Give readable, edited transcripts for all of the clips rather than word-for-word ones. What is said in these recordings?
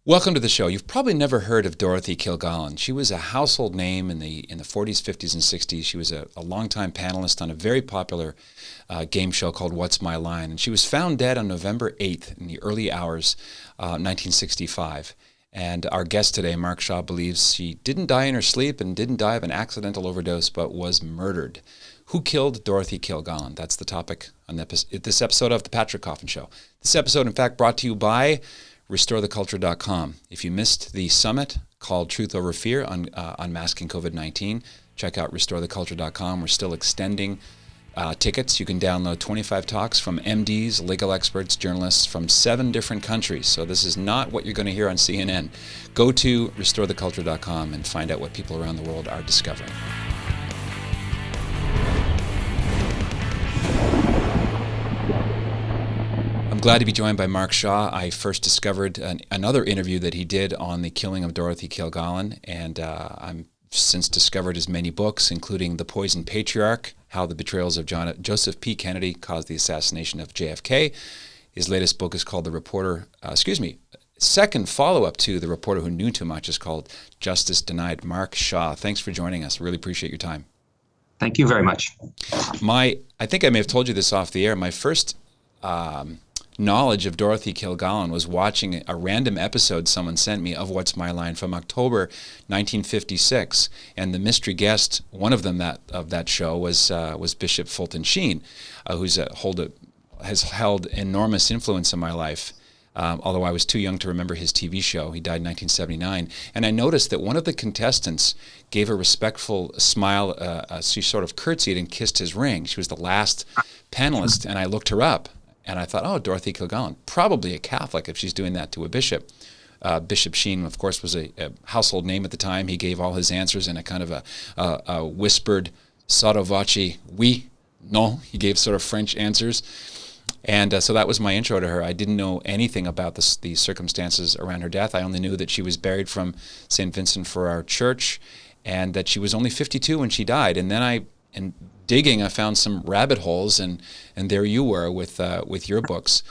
Welcome to the show. You've probably never heard of Dorothy Kilgallen. She was a household name in the 40s, 50s, and 60s. She was a longtime panelist on a very popular game show called What's My Line? And she was found dead on November 8th in the early hours, 1965. And our guest today, Mark Shaw, believes she didn't die in her sleep and didn't die of an accidental overdose, but was murdered. Who killed Dorothy Kilgallen? That's the topic on this episode of The Patrick Coffin Show. This episode, in fact, brought to you by RestoreTheCulture.com. If you missed the summit called Truth Over Fear on Unmasking COVID-19, check out RestoreTheCulture.com. We're still extending tickets. You can download 25 talks from MDs, legal experts, journalists from 7 different countries. So this is not what you're going to hear on CNN. Go to RestoreTheCulture.com and find out what people around the world are discovering. I'm glad to be joined by Mark Shaw. I first discovered another interview that he did on the killing of Dorothy Kilgallen, and I've since discovered his many books, including The Poisoned Patriarch, How the Betrayals of Joseph P. Kennedy Caused the Assassination of JFK. His latest book is called second follow-up to The Reporter Who Knew Too Much is called Justice Denied. Mark Shaw, thanks for joining us. Really appreciate your time. Thank you very much. I think I may have told you this off the air. My first knowledge of Dorothy Kilgallen was watching a random episode someone sent me of What's My Line from October 1956, and the mystery guest, one of them of that show was Bishop Fulton Sheen, who's has held enormous influence in my life. Although I was too young to remember his TV show. He died in 1979. And I noticed that one of the contestants gave a respectful smile. She sort of curtsied and kissed his ring. She was the last panelist, and I looked her up. And I thought, oh, Dorothy Kilgallen, probably a Catholic if she's doing that to a bishop. Bishop Sheen, of course, was a household name at the time. He gave all his answers in a kind of a whispered, sotto voce, oui, no. He gave sort of French answers. And so that was my intro to her. I didn't know anything about the circumstances around her death. I only knew that she was buried from St. Vincent for Our Church and that she was only 52 when she died. And then in digging, I found some rabbit holes, and there you were with your books.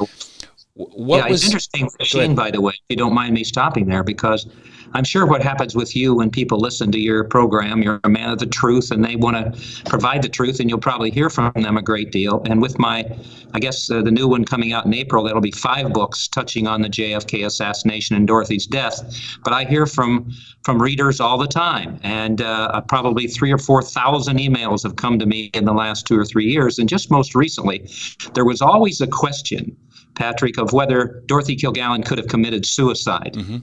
It's interesting, Sheen, by the way, if you don't mind me stopping there, because I'm sure what happens with you when people listen to your program, you're a man of the truth, and they want to provide the truth, and you'll probably hear from them a great deal. And with the new one coming out in April, that'll be 5 books touching on the JFK assassination and Dorothy's death. But I hear from readers all the time, and probably 3,000 or 4,000 emails have come to me in the last 2 or 3 years. And just most recently, there was always a question, Patrick, of whether Dorothy Kilgallen could have committed suicide. Mm-hmm.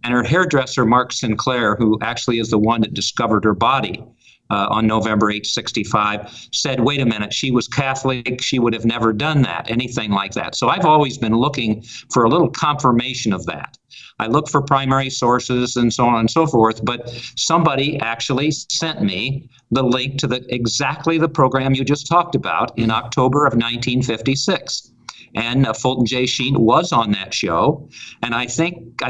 And her hairdresser, Mark Sinclair, who actually is the one that discovered her body on November 8, 65, said, wait a minute, she was Catholic, she would have never done that, anything like that. So I've always been looking for a little confirmation of that. I look for primary sources and so on and so forth, but somebody actually sent me the link to exactly the program you just talked about in October of 1956. And Fulton J. Sheen was on that show. And I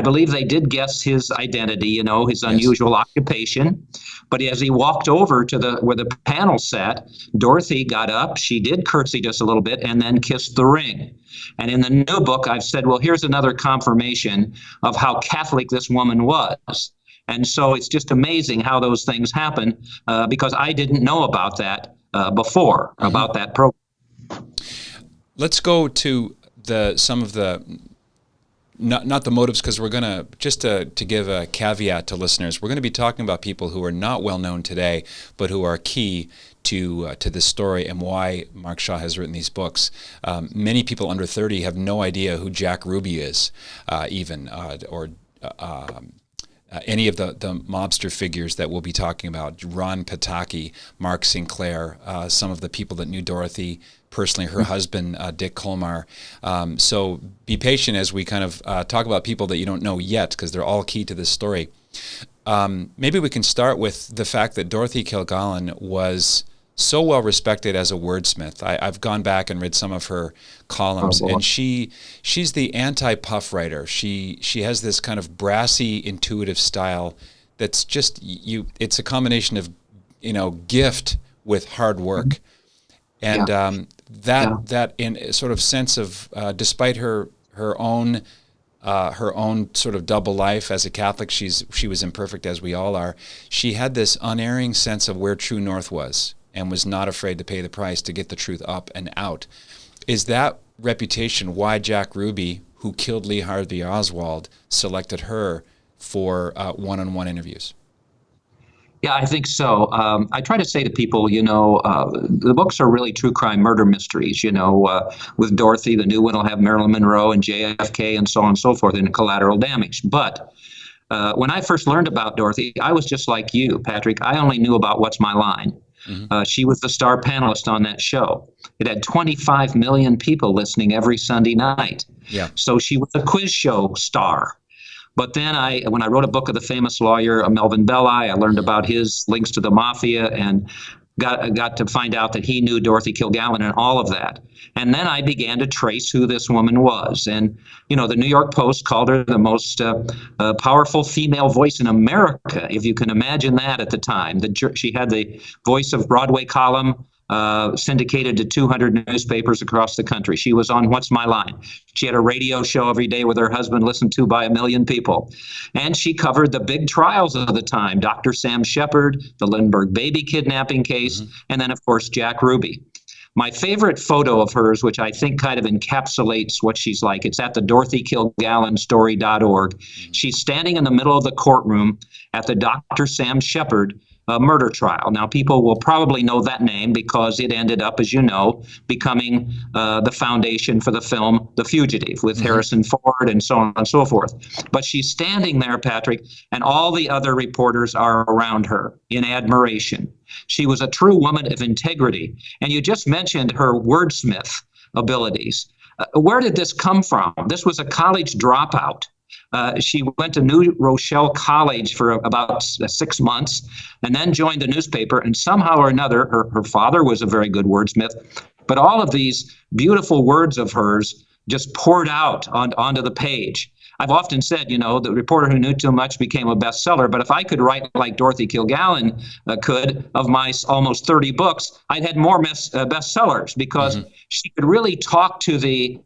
believe they did guess his identity, his unusual occupation. But as he walked over to where the panel sat, Dorothy got up, she did curtsy just a little bit, and then kissed the ring. And in the new book, I've said, well, here's another confirmation of how Catholic this woman was. And so it's just amazing how those things happen, because I didn't know about that before, about that program. Let's go to some of the, not the motives, because we're going to, just to give a caveat to listeners, we're going to be talking about people who are not well known today, but who are key to this story and why Mark Shaw has written these books. Many people under 30 have no idea who Jack Ruby is, or any of the mobster figures that we'll be talking about, Ron Pataki, Mark Sinclair, some of the people that knew Dorothy personally, her husband, Dick Colmar. So be patient as we kind of talk about people that you don't know yet, because they're all key to this story. Maybe we can start with the fact that Dorothy Kilgallen was so well respected as a wordsmith. I've gone back and read some of her columns, and she's the anti-puff writer. She has this kind of brassy, intuitive style that's just it's a combination of gift with hard work, and that in sort of sense of despite her own her own sort of double life as a Catholic. She was imperfect, as we all are. She had this unerring sense of where true north was and was not afraid to pay the price to get the truth up and out. Is that reputation why Jack Ruby, who killed Lee Harvey Oswald, selected her for one-on-one interviews? Yeah, I think so. I try to say to people, the books are really true crime murder mysteries. With Dorothy, the new one will have Marilyn Monroe and JFK and so on and so forth in Collateral Damage. But when I first learned about Dorothy, I was just like you, Patrick. I only knew about What's My Line. Mm-hmm. She was the star panelist on that show. It had 25 million people listening every Sunday night. Yeah. So she was a quiz show star. But then when I wrote a book of the famous lawyer Melvin Belli, I learned about his links to the mafia and got to find out that he knew Dorothy Kilgallen and all of that. And then I began to trace who this woman was. And, the New York Post called her the most powerful female voice in America, if you can imagine that at the time. She had the voice of Broadway column, syndicated to 200 newspapers across the country. She was on What's My Line. She had a radio show every day with her husband, listened to by 1 million people. And she covered the big trials of the time, Dr. Sam Shepard, the Lindbergh baby kidnapping case, and then, of course, Jack Ruby. My favorite photo of hers, which I think kind of encapsulates what she's like, it's at the DorothyKilgallenStory.org. She's standing in the middle of the courtroom at the Dr. Sam Shepard murder trial. Now, people will probably know that name because it ended up, as you know, becoming the foundation for the film The Fugitive with Harrison Ford and so on and so forth. But she's standing there, Patrick, and all the other reporters are around her in admiration. She was a true woman of integrity. And you just mentioned her wordsmith abilities. Where did this come from? This was a college dropout. She went to New Rochelle College for about 6 months and then joined the newspaper. And somehow or another, her father was a very good wordsmith. But all of these beautiful words of hers just poured out onto the page. I've often said, the reporter who knew too much became a bestseller. But if I could write like Dorothy Kilgallen could of my almost 30 books, I'd had more bestsellers because she could really talk to the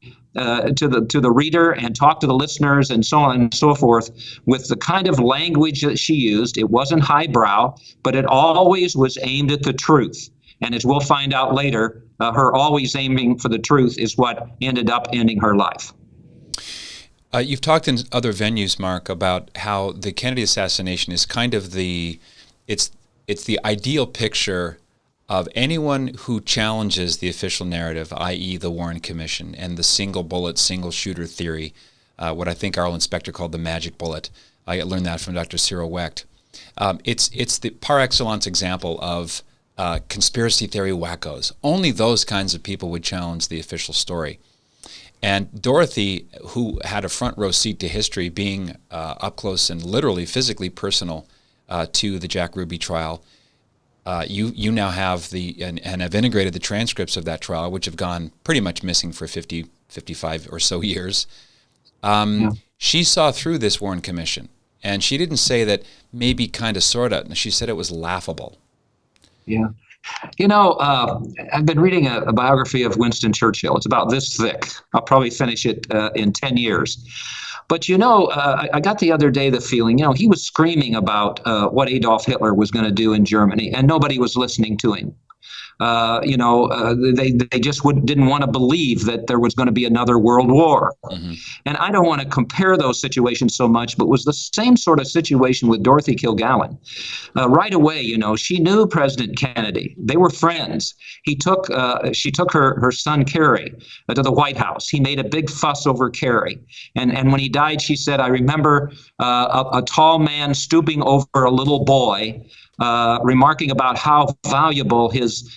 reader and talk to the listeners and so on and so forth with the kind of language that she used. It wasn't highbrow, but it always was aimed at the truth. And as we'll find out later, her always aiming for the truth is what ended up ending her life. You've talked in other venues, Mark, about how the Kennedy assassination is kind of it's the ideal picture of anyone who challenges the official narrative, i.e. the Warren Commission and the single bullet, single shooter theory, what I think Arlen Specter called the magic bullet. I learned that from Dr. Cyril Wecht. It's the par excellence example of conspiracy theory wackos. Only those kinds of people would challenge the official story. And Dorothy, who had a front row seat to history, being up close and literally physically personal to the Jack Ruby trial, you now have and have integrated the transcripts of that trial, which have gone pretty much missing for 50, 55 or so years. She saw through this Warren Commission, and she didn't say that maybe kind of sort of. She said it was laughable. Yeah. I've been reading a biography of Winston Churchill. It's about this thick. I'll probably finish it in 10 years. But, I got the other day the feeling, he was screaming about what Adolf Hitler was going to do in Germany, and nobody was listening to him. They just didn't want to believe that there was going to be another world war. And I don't want to compare those situations so much, but it was the same sort of situation with Dorothy Kilgallen. Right away, she knew President Kennedy. They were friends. She took her son Kerry to the White House. He made a big fuss over Kerry. And when he died, she said, I remember a tall man stooping over a little boy, remarking about how valuable his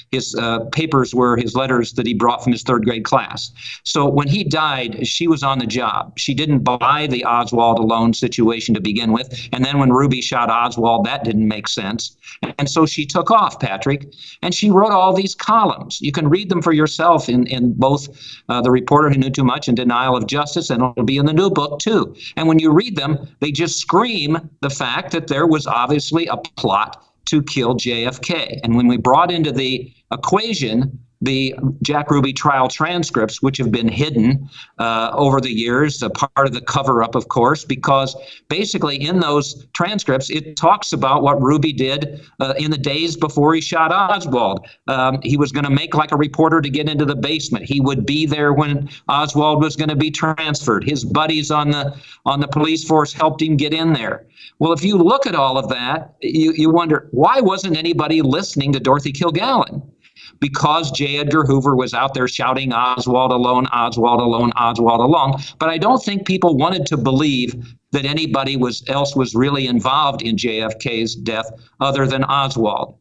papers were, his letters that he brought from his third grade class. So when he died, she was on the job. She didn't buy the Oswald alone situation to begin with. And then when Ruby shot Oswald, that didn't make sense. And so she took off, Patrick, and she wrote all these columns. You can read them for yourself in both The Reporter Who Knew Too Much and Denial of Justice, and it'll be in the new book too. And when you read them, they just scream the fact that there was obviously a plot to kill JFK. And when we brought into the equation the Jack Ruby trial transcripts, which have been hidden over the years, a part of the cover-up, of course, because basically in those transcripts, it talks about what Ruby did in the days before he shot Oswald. He was going to make like a reporter to get into the basement. He would be there when Oswald was going to be transferred. His buddies on the police force helped him get in there. Well, if you look at all of that, you wonder, why wasn't anybody listening to Dorothy Kilgallen? Because J. Edgar Hoover was out there shouting, Oswald alone, Oswald alone, Oswald alone. But I don't think people wanted to believe that anybody else was really involved in JFK's death other than Oswald.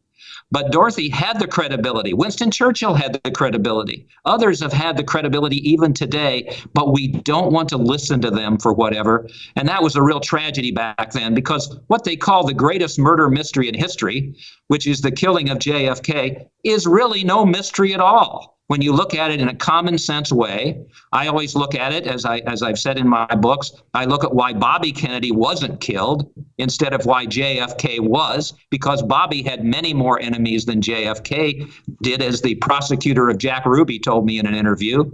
But Dorothy had the credibility. Winston Churchill had the credibility. Others have had the credibility even today, but we don't want to listen to them for whatever. And that was a real tragedy back then, because what they call the greatest murder mystery in history, which is the killing of JFK, is really no mystery at all. When you look at it in a common sense way, I always look at it, as I've said in my books, I look at why Bobby Kennedy wasn't killed instead of why JFK was, because Bobby had many more enemies than JFK did, as the prosecutor of Jack Ruby told me in an interview.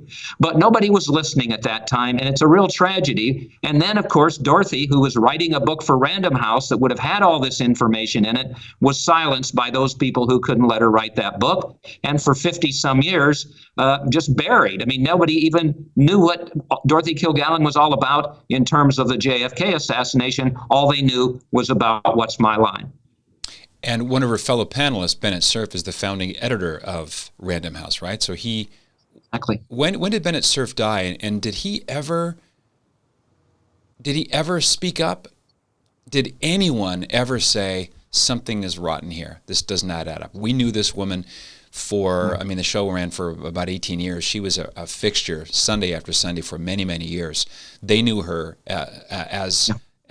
But nobody was listening at that time, and it's a real tragedy. And then, of course, Dorothy, who was writing a book for Random House that would have had all this information in it, was silenced by those people who couldn't let her write that book. And for 50-some years, just buried. I mean, nobody even knew what Dorothy Kilgallen was all about in terms of the JFK assassination. All they knew was about What's My Line. And one of her fellow panelists, Bennett Cerf, is the founding editor of Random House, right? So he... Exactly. When did Bennett Cerf die, and did he ever speak up? Did anyone ever say, something is rotten here, this does not add up? We knew this woman for, I mean, the show ran for about 18 years. She was a fixture Sunday after Sunday for many, many years. They knew her as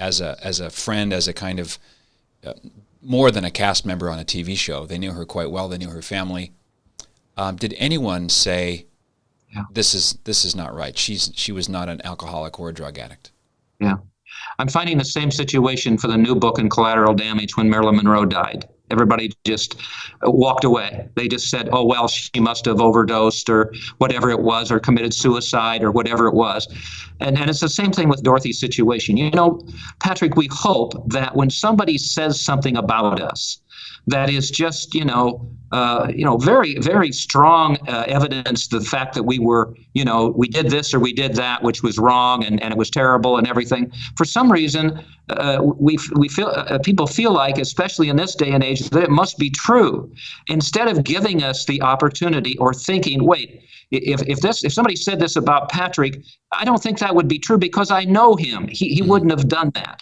a friend, as a kind of more than a cast member on a TV show. They knew her quite well. They knew her family. Did anyone say, this is not right? She was not an alcoholic or a drug addict. Yeah. I'm finding the same situation for the new book in Collateral Damage when Marilyn Monroe died. Everybody just walked away. They just said, oh, well, she must have overdosed or whatever it was, or committed suicide or whatever it was. And it's the same thing with Dorothy's situation. You know, Patrick, we hope that when somebody says something about us that is just, very, very strong evidence to the fact that we were, we did this or we did that, which was wrong and it was terrible and everything. For some reason, we feel people feel like, especially in this day and age, that it must be true, instead of giving us the opportunity or thinking, wait, if somebody said this about Patrick, I don't think that would be true because I know him. He wouldn't have done that.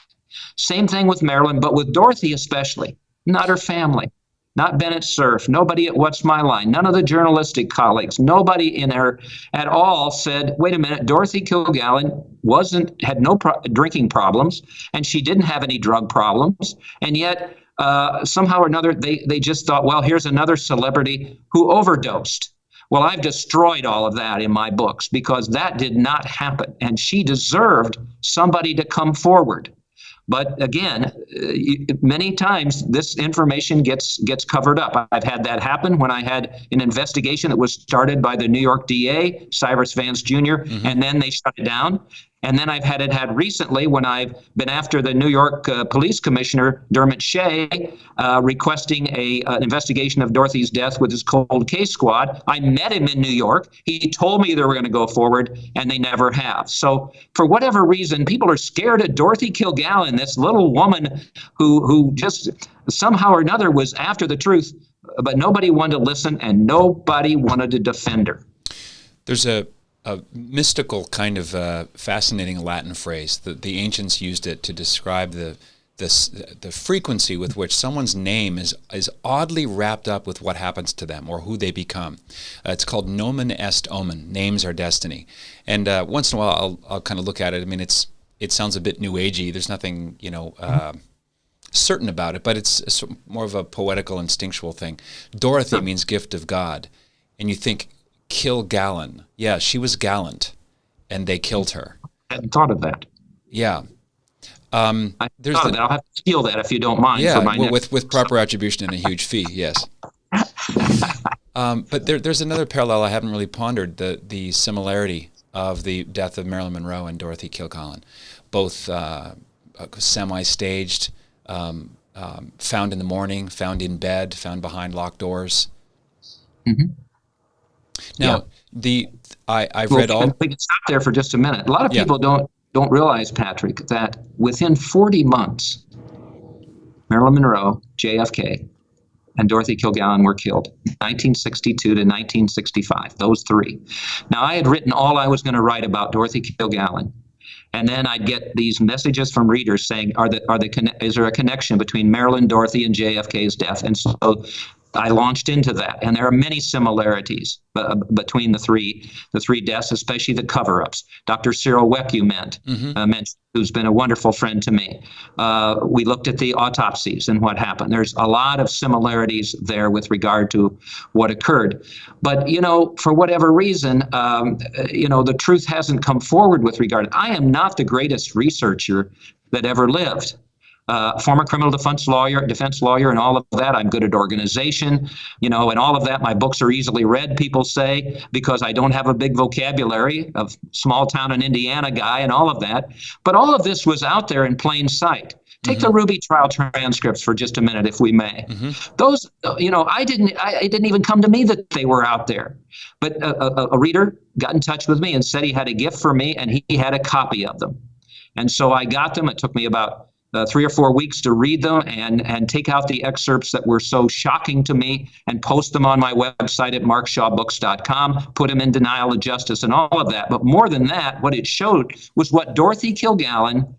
Same thing with Marilyn, but with Dorothy especially. Not her family, not Bennett Cerf, nobody at What's My Line, none of the journalistic colleagues, nobody in there at all said, wait a minute, Dorothy Kilgallen had no drinking problems, and she didn't have any drug problems, and yet somehow or another they just thought, well, here's another celebrity who overdosed. Well, I've destroyed all of that in my books because that did not happen, and she deserved somebody to come forward. But again, many times this information gets covered up. I've had that happen when I had an investigation that was started by the New York DA, Cyrus Vance Jr., and then they shut it down. And then I've had it recently when I've been after the New York Police Commissioner, Dermot Shea, requesting an investigation of Dorothy's death with his cold case squad. I met him in New York. He told me they were going to go forward, and they never have. So for whatever reason, people are scared of Dorothy Kilgallen, this little woman who just somehow or another was after the truth, but nobody wanted to listen, and nobody wanted to defend her. There's a mystical kind of fascinating Latin phrase that the ancients used it to describe the frequency with which someone's name is oddly wrapped up with what happens to them or who they become. It's called nomen est omen. Names are destiny. And once in a while, I'll kind of look at it. I mean, it sounds a bit new agey. There's nothing certain about it, but it's more of a poetical, instinctual thing. Dorothy means gift of God, and you think, Kilgallen. Yeah, she was gallant, and they killed her. I hadn't thought of that. Yeah. I'll have to steal that if you don't mind. Yeah, with proper attribution and a huge fee, yes. But there's another parallel I haven't really pondered, the similarity of the death of Marilyn Monroe and Dorothy Kilgallen, both semi-staged, found in the morning, found in bed, found behind locked doors. Mm-hmm. Now, I've read all. We can stop there for just a minute. A lot of people don't realize, Patrick, that within 40 months, Marilyn Monroe, JFK, and Dorothy Kilgallen were killed, 1962 to 1965, those three. Now, I had written all I was going to write about Dorothy Kilgallen, and then I'd get these messages from readers saying, is there a connection between Marilyn, Dorothy, and JFK's death? And so I launched into that, and there are many similarities between the three deaths, especially the cover-ups. Dr. Cyril Weck, you mentioned, who's been a wonderful friend to me. We looked at the autopsies and what happened. There's a lot of similarities there with regard to what occurred. But, for whatever reason, the truth hasn't come forward with regard. I am not the greatest researcher that ever lived. Former criminal defense lawyer, and all of that. I'm good at organization, and all of that. My books are easily read, people say, because I don't have a big vocabulary of small town in Indiana guy and all of that. But all of this was out there in plain sight. Take the Ruby trial transcripts for just a minute, if we may. Those, it didn't even come to me that they were out there. But a reader got in touch with me and said he had a gift for me and he had a copy of them. And so I got them. It took me about 3 or 4 weeks to read them and take out the excerpts that were so shocking to me and post them on my website at markshawbooks.com, put them in denial of justice and all of that. But more than that, what it showed was what Dorothy Kilgallen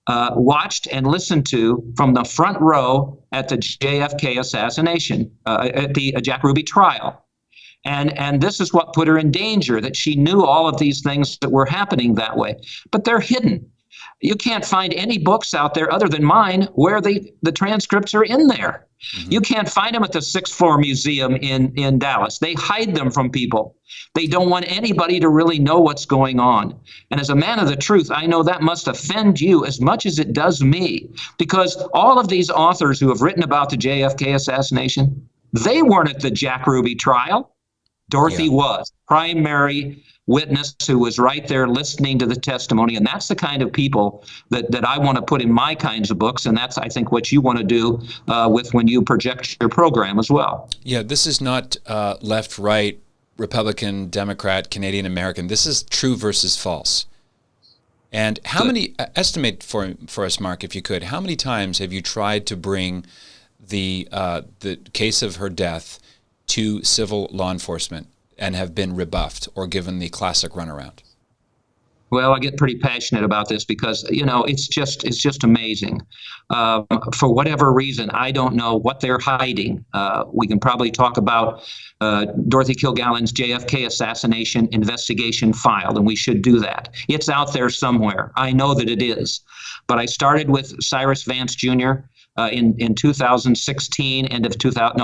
watched and listened to from the front row at the JFK assassination, at the Jack Ruby trial. And this is what put her in danger, that she knew all of these things that were happening that way. But they're hidden. You can't find any books out there other than mine where the transcripts are in there. You can't find them at the 6th Floor Museum in Dallas. They hide them from people. They don't want anybody to really know what's going on. And as a man of the truth, I know that must offend you as much as it does me, because all of these authors who have written about the JFK assassination, they weren't at the Jack Ruby trial. Dorothy was primary witness who was right there listening to the testimony. And that's the kind of people that I want to put in my kinds of books. And that's, I think, what you want to do with when you project your program as well. Yeah, this is not left, right, Republican, Democrat, Canadian, American. This is true versus false. And how many, estimate for us, Mark, if you could, how many times have you tried to bring the case of her death to civil law enforcement and have been rebuffed or given the classic runaround? Well, I get pretty passionate about this because, it's just amazing. For whatever reason, I don't know what they're hiding. We can probably talk about Dorothy Kilgallen's JFK assassination investigation file, and we should do that. It's out there somewhere. I know that it is. But I started with Cyrus Vance Jr., in 2016,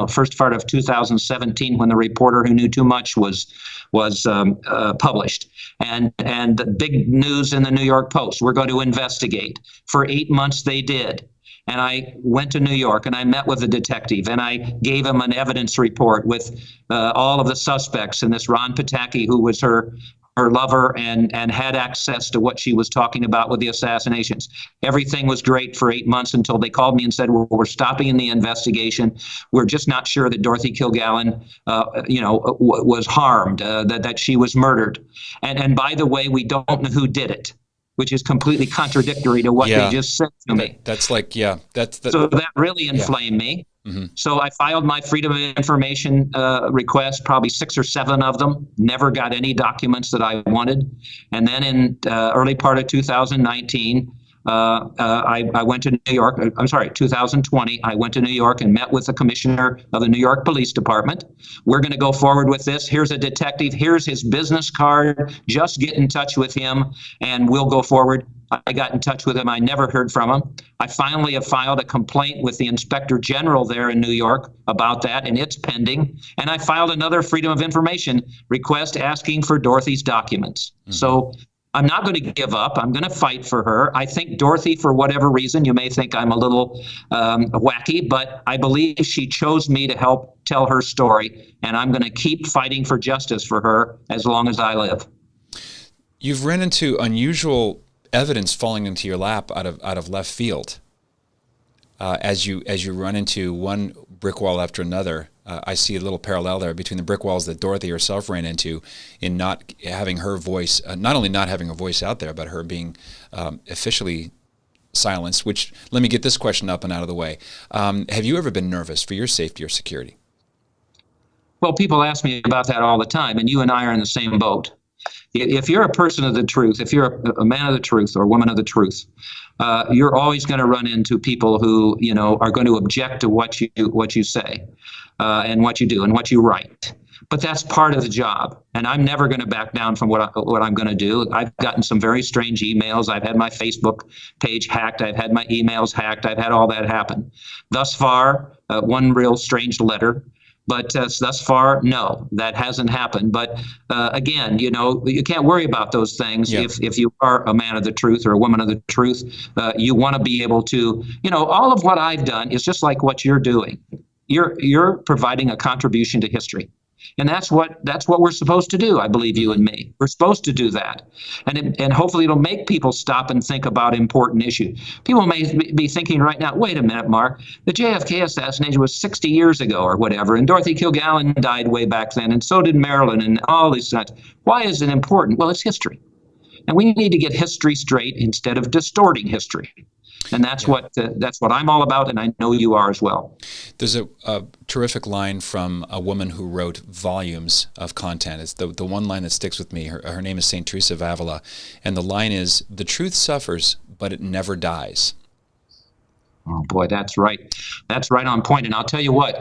first part of 2017, when The Reporter Who Knew Too Much was published, and the big news in the New York Post. We're going to investigate. For 8 months, they did. And I went to New York and I met with a detective and I gave him an evidence report with all of the suspects and this Ron Pataki, who was her lover and had access to what she was talking about with the assassinations. Everything was great for 8 months until they called me and said, well, we're stopping the investigation. We're just not sure that Dorothy Kilgallen, was harmed, that she was murdered. And by the way, we don't know who did it, which is completely contradictory to what they just said to me. That's so that really inflamed me. So I filed my Freedom of Information request, probably 6 or 7 of them, never got any documents that I wanted. And then in early part of 2019, I went to New York, 2020, I went to New York and met with the commissioner of the New York Police Department. We're going to go forward with this. Here's a detective. Here's his business card. Just get in touch with him and we'll go forward. I got in touch with him. I never heard from him. I finally have filed a complaint with the Inspector General there in New York about that, and it's pending. And I filed another Freedom of Information request asking for Dorothy's documents. So I'm not going to give up. I'm going to fight for her. I think Dorothy, for whatever reason, you may think I'm a little wacky, but I believe she chose me to help tell her story, and I'm going to keep fighting for justice for her as long as I live. You've run into unusual evidence falling into your lap out of left field. As you run into one brick wall after another, I see a little parallel there between the brick walls that Dorothy herself ran into in not having her voice, not only not having her voice out there, but her being officially silenced. Which, let me get this question up and out of the way. Have you ever been nervous for your safety or security? Well, people ask me about that all the time, and you and I are in the same boat. If you're a person of the truth, if you're a man of the truth or a woman of the truth, you're always going to run into people who, are going to object to what you say and what you do and what you write. But that's part of the job, and I'm never going to back down from what I'm going to do. I've gotten some very strange emails. I've had my Facebook page hacked. I've had my emails hacked. I've had all that happen. Thus far, one real strange letter. But thus far, no, that hasn't happened. But again, you can't worry about those things. Yeah. If you are a man of the truth or a woman of the truth, you want to be able to, all of what I've done is just like what you're doing. You're providing a contribution to history. And that's what we're supposed to do, I believe, you and me. We're supposed to do that. And hopefully it'll make people stop and think about important issues. People may be thinking right now, wait a minute, Mark, the JFK assassination was 60 years ago or whatever, and Dorothy Kilgallen died way back then, and so did Marilyn, and all these things. Why is it important? Well, it's history. And we need to get history straight instead of distorting history. And that's what I'm all about, and I know you are as well. There's a terrific line from a woman who wrote volumes of content. It's the one line that sticks with me. Her name is St. Teresa of Avila, and the line is, "The truth suffers, but it never dies." Oh, boy, that's right. That's right on point. And I'll tell you what,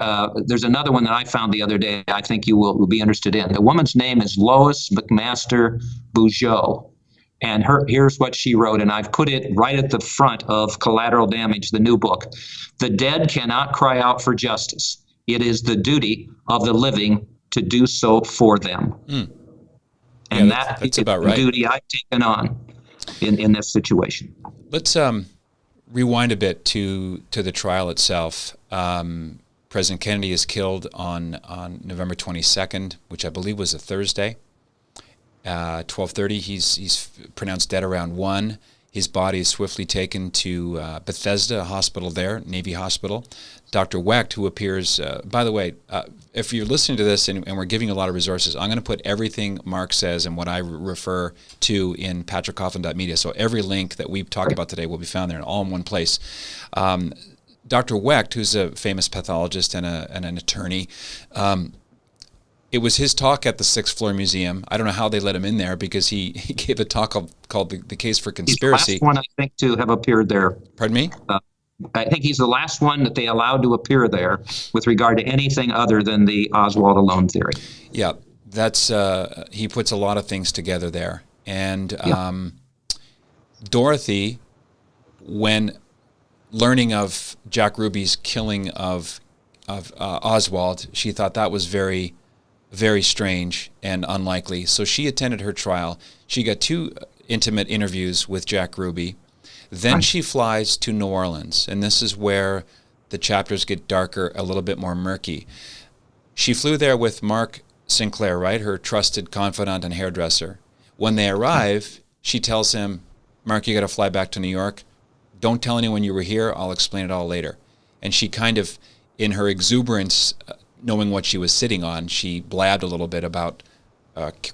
there's another one that I found the other day I think you will be interested in. The woman's name is Lois McMaster Bugeaud. And here's what she wrote, and I've put it right at the front of Collateral Damage, the new book. "The dead cannot cry out for justice. It is the duty of the living to do so for them." And that's about right. The duty I've taken on in this situation. Let's rewind a bit to the trial itself. President Kennedy is killed on November 22nd, which I believe was a Thursday. 12:30, he's pronounced dead around 1. His body is swiftly taken to Bethesda, a hospital there, Navy hospital. Dr. Wecht, who appears, by the way, if you're listening to this and we're giving you a lot of resources, I'm going to put everything Mark says and what I refer to in patrickcoughlin.media. So every link that we talk about today will be found there, all in one place. Dr. Wecht, who's a famous pathologist and an attorney, it was his talk at the 6th Floor Museum. I don't know how they let him in there because he gave a talk called the Case for Conspiracy. He's the last one, I think, to have appeared there. Pardon me? I think he's the last one that they allowed to appear there with regard to anything other than the Oswald alone theory. Yeah, that's he puts a lot of things together there. And Dorothy, when learning of Jack Ruby's killing of Oswald, she thought that was very, very strange and unlikely. So she attended her trial. She got 2 intimate interviews with Jack Ruby. Then she flies to New Orleans, and this is where the chapters get darker, a little bit more murky. She flew there with Mark Sinclair, right, her trusted confidant and hairdresser. When they arrive, she tells him, "Mark, you got to fly back to New York. Don't tell anyone you were here. I'll explain it all later." And she kind of, in her exuberance, knowing what she was sitting on, she blabbed a little bit about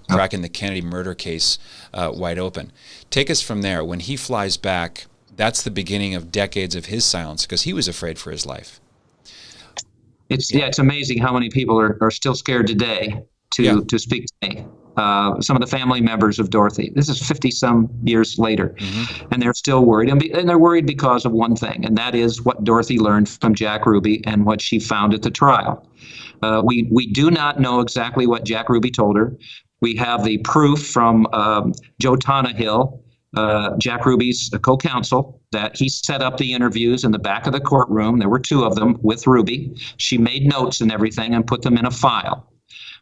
cracking the Kennedy murder case wide open. Take us from there. When he flies back, that's the beginning of decades of his silence because he was afraid for his life. It's amazing how many people are still scared today to speak to me. Some of the family members of Dorothy. This is 50-some years later, and they're still worried. And they're worried because of one thing, and that is what Dorothy learned from Jack Ruby and what she found at the trial. We do not know exactly what Jack Ruby told her. We have the proof from Joe Tannehill, Jack Ruby's co-counsel, that he set up the interviews in the back of the courtroom. There were 2 of them with Ruby. She made notes and everything and put them in a file.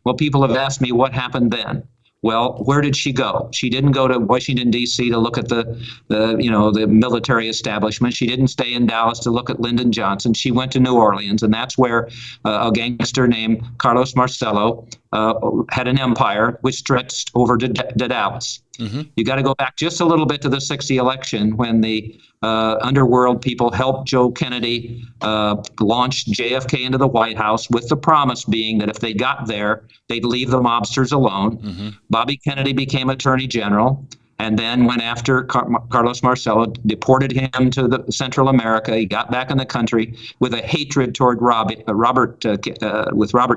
Well, people have asked me what happened then. Well, where did she go? She didn't go to Washington, D.C. to look at the military establishment. She didn't stay in Dallas to look at Lyndon Johnson. She went to New Orleans, and that's where a gangster named Carlos Marcello had an empire which stretched over to Dallas. Mm-hmm. You got to go back just a little bit to the '60 election when the underworld people helped Joe Kennedy launch JFK into the White House, with the promise being that if they got there, they'd leave the mobsters alone. Mm-hmm. Bobby Kennedy became Attorney General and then went after Carlos Marcello, deported him to Central America. He got back in the country with a hatred toward Robert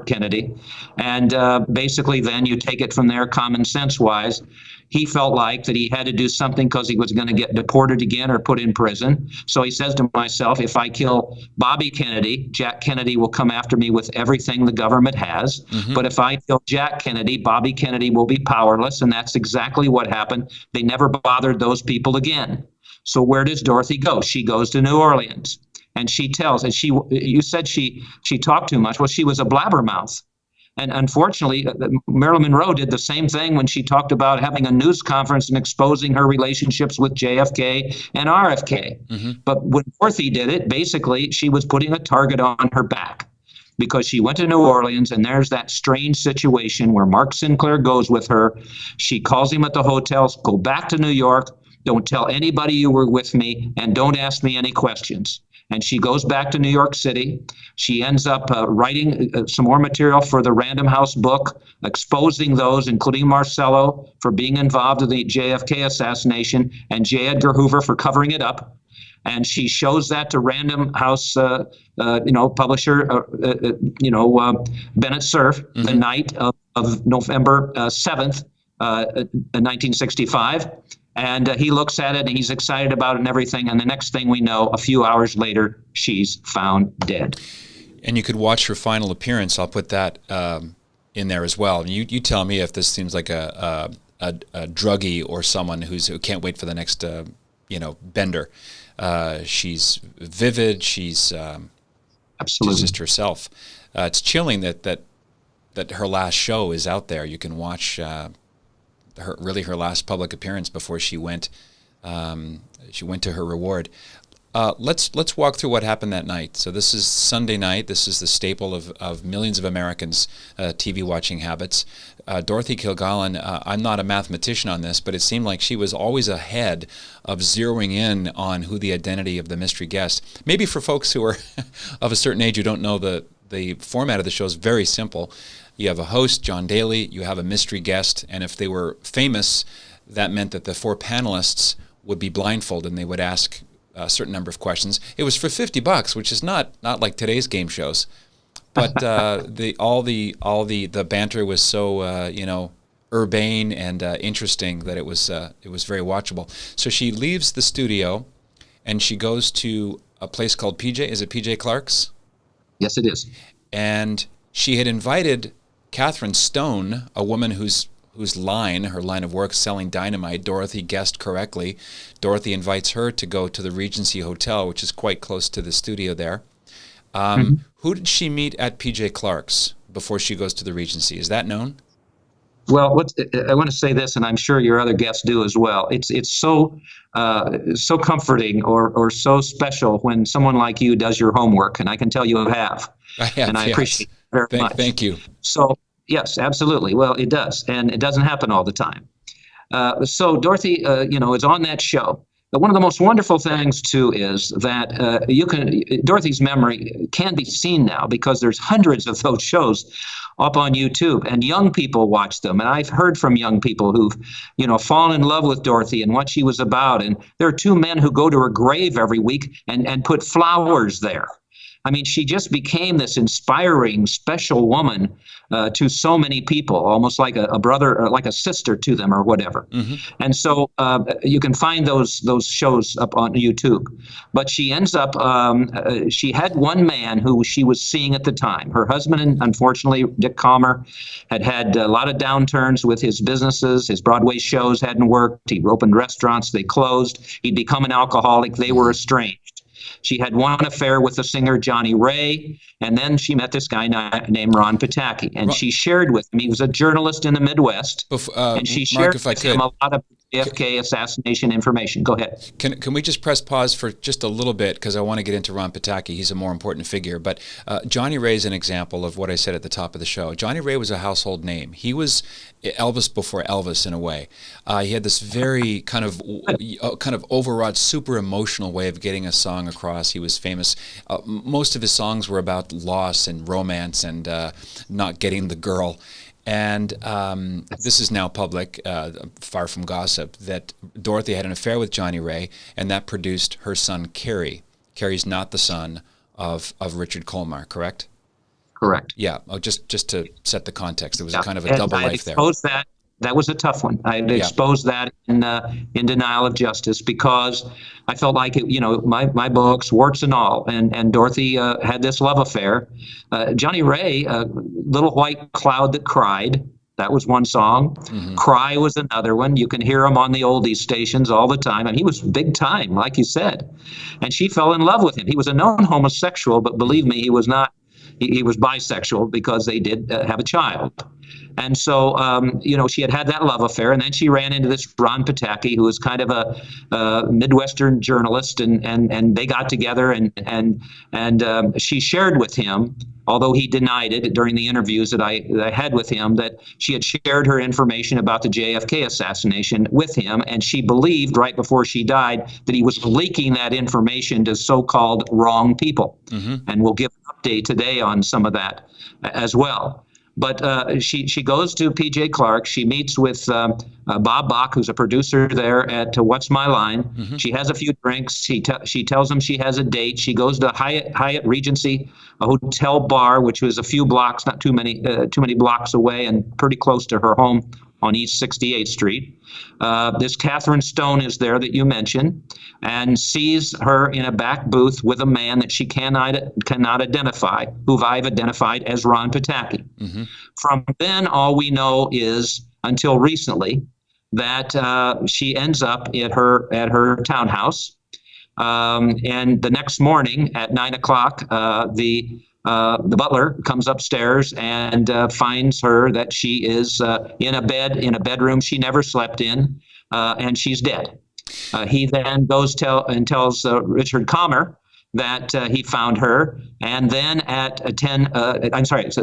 Kennedy. And basically then you take it from there, common sense-wise. He felt like that he had to do something because he was going to get deported again or put in prison. So he says to himself, if I kill Bobby Kennedy, Jack Kennedy will come after me with everything the government has. Mm-hmm. But if I kill Jack Kennedy, Bobby Kennedy will be powerless. And that's exactly what happened. They never bothered those people again. So where does Dorothy go? She goes to New Orleans. And she tells, and you said she talked too much. Well, she was a blabbermouth. And unfortunately, Marilyn Monroe did the same thing when she talked about having a news conference and exposing her relationships with JFK and RFK. Mm-hmm. But when Dorothy did it, basically, she was putting a target on her back because she went to New Orleans, and there's that strange situation where Mark Sinclair goes with her. She calls him at the hotel, go back to New York, don't tell anybody you were with me, and don't ask me any questions. And she goes back to New York City. She ends up writing some more material for the Random House book, exposing those, including Marcello, for being involved in the JFK assassination, and J. Edgar Hoover for covering it up. And she shows that to Random House, publisher, Bennett Cerf, mm-hmm. the night of November 7th, 1965. And he looks at it and he's excited about it and everything. And the next thing we know, a few hours later, she's found dead. And you could watch her final appearance. I'll put that in there as well. You tell me if this seems like a druggie or someone who can't wait for the next bender. She's vivid. She's absolutely just herself. It's chilling that her last show is out there. You can watch. Her last public appearance before she went to her reward. Let's walk through what happened that night. So this is Sunday night. This is the staple of millions of Americans' TV watching habits. Dorothy Kilgallen, I'm not a mathematician on this, but it seemed like she was always ahead of zeroing in on who the identity of the mystery guest. Maybe for folks who are of a certain age who don't know the format of the show is very simple. You have a host, John Daly, you have a mystery guest, and if they were famous, that meant that the four panelists would be blindfolded and they would ask a certain number of questions. It was for $50, which is not like today's game shows. But all the banter was so urbane and interesting that it was very watchable. So she leaves the studio and she goes to a place called PJ. Is it PJ Clark's? Yes, it is. And she had invited Catherine Stone, a woman whose her line of work, selling dynamite. Dorothy guessed correctly. Dorothy invites her to go to the Regency Hotel, which is quite close to the studio there. Mm-hmm. Who did she meet at PJ Clark's before she goes to the Regency? Is that known? Well, I want to say this, and I'm sure your other guests do as well. It's so comforting or so special when someone like you does your homework, and I can tell you have. I have, and I yes. appreciate it very much. Thank you. So, yes, absolutely. Well, it does, and it doesn't happen all the time. So Dorothy, is on that show. But one of the most wonderful things, too, is that Dorothy's memory can be seen now because there's hundreds of those shows up on YouTube, and young people watch them. And I've heard from young people who've, fallen in love with Dorothy and what she was about. And there are two men who go to her grave every week and put flowers there. I mean, she just became this inspiring, special woman to so many people, almost like a brother or like a sister to them or whatever. Mm-hmm. And so you can find those shows up on YouTube. But she ends up, she had one man who she was seeing at the time. Her husband, unfortunately, Dick Calmer, had a lot of downturns with his businesses. His Broadway shows hadn't worked. He opened restaurants. They closed. He'd become an alcoholic. They were estranged. She had one affair with the singer Johnny Ray, and then she met this guy named Ron Pataki, and she shared with him. He was a journalist in the Midwest, and she shared with him a lot of JFK assassination information. Go ahead. Can we just press pause for just a little bit, because I want to get into Ron Pataki. He's a more important figure. But Johnny Ray is an example of what I said at the top of the show. Johnny Ray was a household name. He was Elvis before Elvis in a way. He had this very kind of overwrought, super emotional way of getting a song across. He was famous. Most of his songs were about loss and romance and not getting the girl. And this is now public, far from gossip, that Dorothy had an affair with Johnny Ray, and that produced her son, Kerry. Kerry's not the son of Richard Colmar, correct? Correct. Yeah. Oh, just to set the context, it was kind of a double life there. That was a tough one. I exposed that in Denial of Justice, because I felt like my books, warts and all, and Dorothy had this love affair. Johnny Ray, Little White Cloud That Cried, that was one song. Mm-hmm. Cry was another one. You can hear him on the oldies stations all the time. And he was big time, like you said. And she fell in love with him. He was a known homosexual, but believe me, he was not. He was bisexual, because they did have a child. And so, she had that love affair, and then she ran into this Ron Pataki, who was kind of a Midwestern journalist, and they got together, and she shared with him, although he denied it during the interviews that I had with him, that she had shared her information about the JFK assassination with him, and she believed right before she died that he was leaking that information to so-called wrong people. Mm-hmm. And we'll give an update today on some of that as well. But she goes to P.J. Clark. She meets with Bob Bach, who's a producer there at What's My Line. Mm-hmm. She has a few drinks. She tells him she has a date. She goes to Hyatt Regency, a hotel bar, which was a few blocks, not too many blocks away, and pretty close to her home on East 68th Street. This Catherine Stone is there that you mentioned, and sees her in a back booth with a man that she cannot identify, who I've identified as Ron Pataki. Mm-hmm. From then, all we know is, until recently, that she ends up at her townhouse, and the next morning at 9 o'clock, the butler comes upstairs and finds her that she is in a bedroom she never slept in, and she's dead. He then goes and tells Richard Colmar that he found her, and then at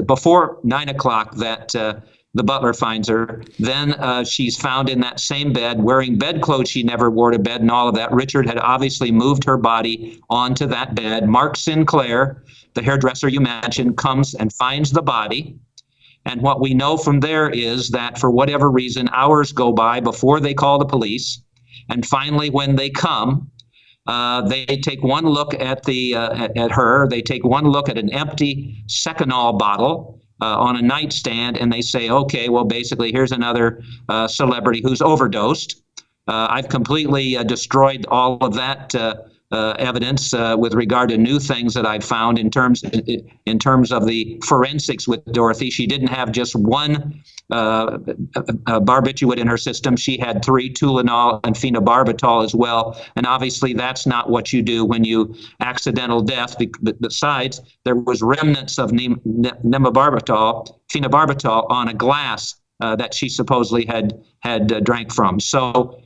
before 9 o'clock that the butler finds her. Then she's found in that same bed, wearing bedclothes she never wore to bed and all of that. Richard had obviously moved her body onto that bed. Mark Sinclair, the hairdresser you mentioned, comes and finds the body. And what we know from there is that for whatever reason, hours go by before they call the police. And finally, when they come, they take one look at her. They take one look at an empty Seconal bottle on a nightstand, and they say, okay, well, basically, here's another celebrity who's overdosed. I've completely destroyed all of that evidence with regard to new things that I've found in terms of the forensics with Dorothy. She didn't have just one barbiturate in her system. She had 3, Tulinol and phenobarbital as well. And obviously that's not what you do when you accidental death. Besides, there was remnants of phenobarbital on a glass that she supposedly had drank from. So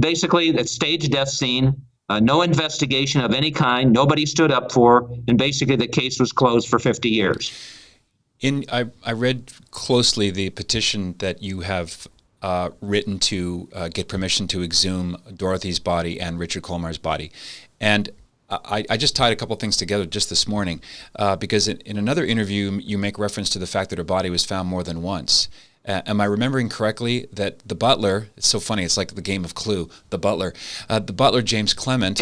basically, the stage death scene. No investigation of any kind. Nobody stood up for, and basically the case was closed for 50 years. I read closely the petition that you have written to get permission to exhume Dorothy's body and Richard Colmar's body, and I just tied a couple things together just this morning because in another interview you make reference to the fact that her body was found more than once. Am I remembering correctly that the butler, it's so funny, it's like the game of Clue, the butler, James Clement,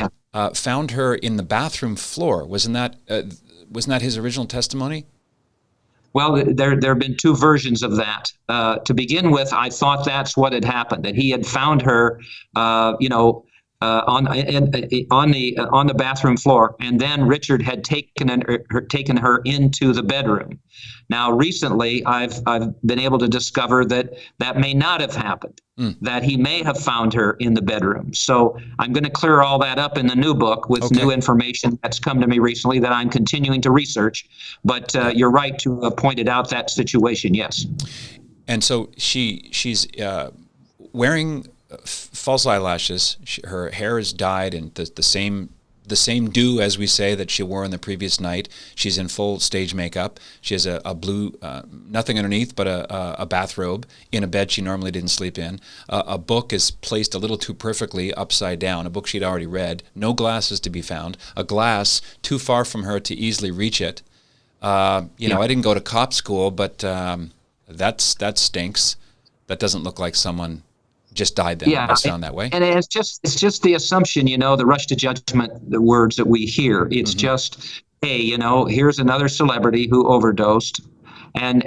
found her in the bathroom floor. Wasn't that his original testimony? Well, there have been 2 versions of that. To begin with, I thought that's what had happened, that he had found her, on the bathroom floor, and then Richard had taken her into the bedroom. Now, recently, I've been able to discover that may not have happened. That he may have found her in the bedroom. So I'm going to clear all that up in the new book with new information that's come to me recently that I'm continuing to research. But you're right to have pointed out that situation. Yes. And so she's wearing false eyelashes. Her hair is dyed in the same do, as we say, that she wore on the previous night. She's in full stage makeup. She has a blue, nothing underneath but a bathrobe in a bed she normally didn't sleep in. A book is placed a little too perfectly upside down, a book she'd already read. No glasses to be found. A glass too far from her to easily reach it. I didn't go to cop school, but that stinks. That doesn't look like someone just died then. It's found that way. And it's just the assumption, the rush to judgment, the words that we hear. It's just, hey, here's another celebrity who overdosed, and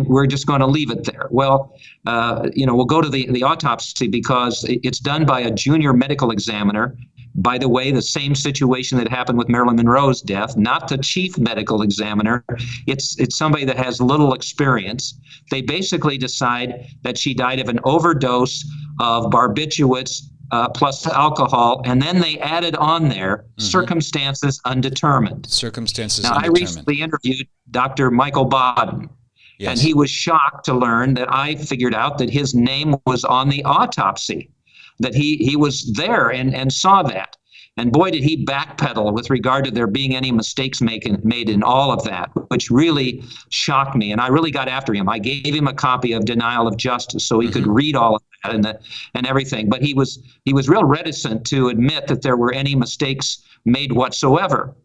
we're just going to leave it there. Well, we'll go to the autopsy because it's done by a junior medical examiner. By the way, the same situation that happened with Marilyn Monroe's death, not the chief medical examiner. It's somebody that has little experience. They basically decide that she died of an overdose of barbiturates plus alcohol, and then they added on there circumstances undetermined. Now, I recently interviewed Dr. Michael Baden. Yes. And he was shocked to learn that I figured out that his name was on the autopsy, that he was there and saw that. And boy, did he backpedal with regard to there being any mistakes made in all of that, which really shocked me. And I really got after him. I gave him a copy of Denial of Justice so he could read all of that and everything. But he was real reticent to admit that there were any mistakes made whatsoever.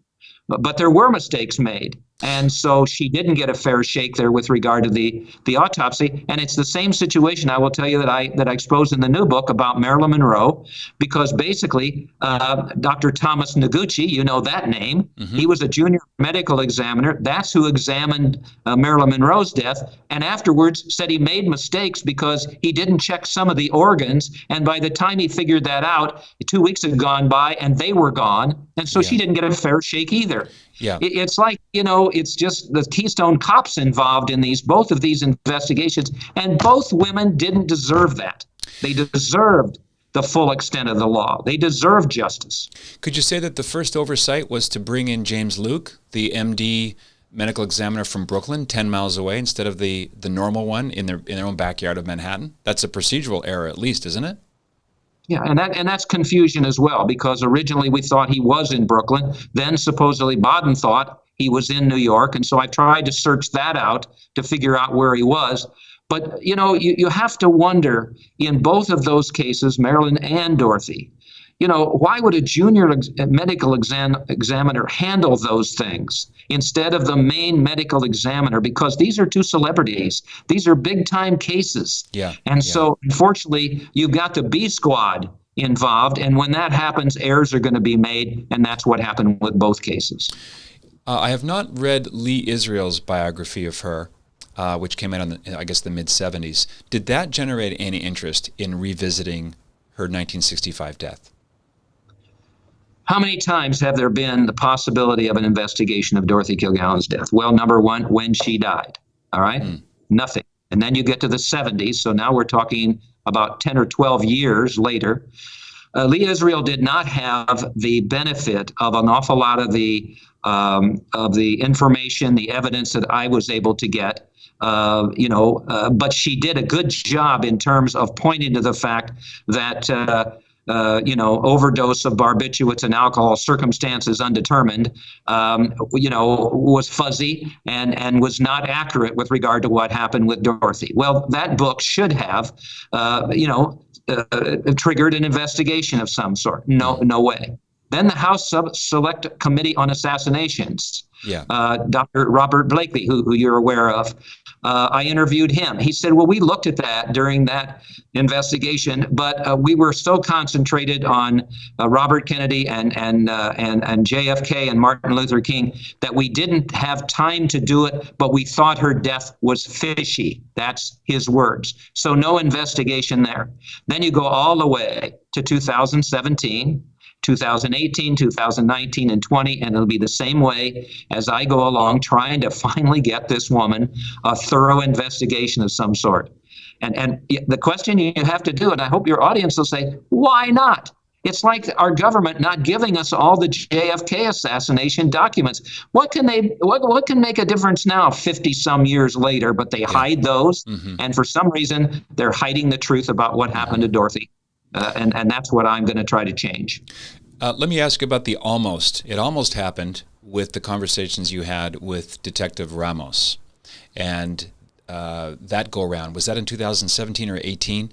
But there were mistakes made. And so she didn't get a fair shake there with regard to the autopsy. And it's the same situation, I will tell you, that I exposed in the new book about Marilyn Monroe, because basically Dr. Thomas Noguchi, you know that name, he was a junior medical examiner. That's who examined Marilyn Monroe's death, and afterwards said he made mistakes because he didn't check some of the organs. And by the time he figured that out, 2 weeks had gone by and they were gone. And so she didn't get a fair shake either. Yeah, it's like, it's just the Keystone Cops involved in both of these investigations, and both women didn't deserve that. They deserved the full extent of the law. They deserved justice. Could you say that the first oversight was to bring in James Luke, the MD medical examiner from Brooklyn, 10 miles away, instead of the normal one in their own backyard of Manhattan? That's a procedural error, at least, isn't it? Yeah, and that's confusion as well, because originally we thought he was in Brooklyn. Then supposedly Baden thought he was in New York. And so I tried to search that out to figure out where he was. But, you have to wonder in both of those cases, Marilyn and Dorothy, why would a junior medical examiner handle those things instead of the main medical examiner? Because these are two celebrities. These are big time cases. So unfortunately, you've got the B squad involved. And when that happens, errors are going to be made. And that's what happened with both cases. I have not read Lee Israel's biography of her, which came out in the mid-'70s. Did that generate any interest in revisiting her 1965 death? How many times have there been the possibility of an investigation of Dorothy Kilgallen's death? Well, number one, when she died. All right? Nothing. And then you get to the 70s. So now we're talking about 10 or 12 years later. Lee Israel did not have the benefit of an awful lot of the information, the evidence that I was able to get. But she did a good job in terms of pointing to the fact that overdose of barbiturates and alcohol, circumstances undetermined, was fuzzy and was not accurate with regard to what happened with Dorothy. Well, that book should have, triggered an investigation of some sort. No way. Then the House Select Committee on Assassinations, Dr. Robert Blakely, who you're aware of, I interviewed him. He said, well, we looked at that during that investigation, but we were so concentrated on Robert Kennedy and JFK and Martin Luther King that we didn't have time to do it, but we thought her death was fishy. That's his words. So no investigation there. Then you go all the way to 2017, 2018, 2019, and 20, and it'll be the same way as I go along trying to finally get this woman a thorough investigation of some sort. And the question you have to do, and I hope your audience will say, why not? It's like our government not giving us all the JFK assassination documents. What can make a difference now, 50 some years later? But they hide those, and for some reason they're hiding the truth about what happened to Dorothy, and that's what I'm going to try to change. Let me ask you about the almost. It almost happened with the conversations you had with Detective Ramos, and that go around. Was that in 2017 or 18?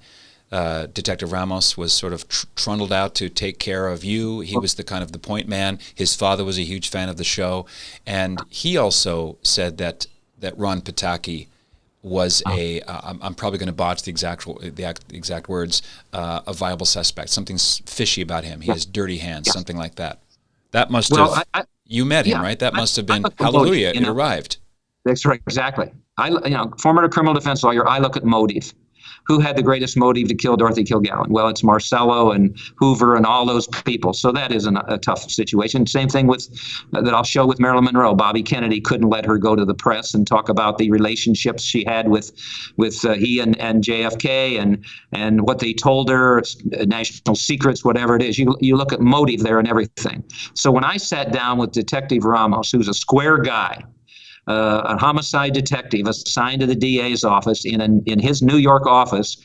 Detective Ramos was sort of trundled out to take care of you. He was the kind of the point man. His father was a huge fan of the show, and he also said that Ron Pataki was I'm probably going to botch the exact words, a viable suspect. Something's fishy about him. He has dirty hands, something like that. That must have. You met him, right? That must have been hallelujah. It arrived. That's right, exactly. Former criminal defense lawyer, I look at motive. Who had the greatest motive to kill Dorothy Kilgallen? Well, it's Marcello and Hoover and all those people. So that isn't a tough situation. Same thing with that I'll show with Marilyn Monroe. Bobby Kennedy couldn't let her go to the press and talk about the relationships she had with he and JFK and what they told her, national secrets, whatever it is. You look at motive there and everything. So when I sat down with Detective Ramos, who's a square guy, a homicide detective assigned to the DA's office in his New York office,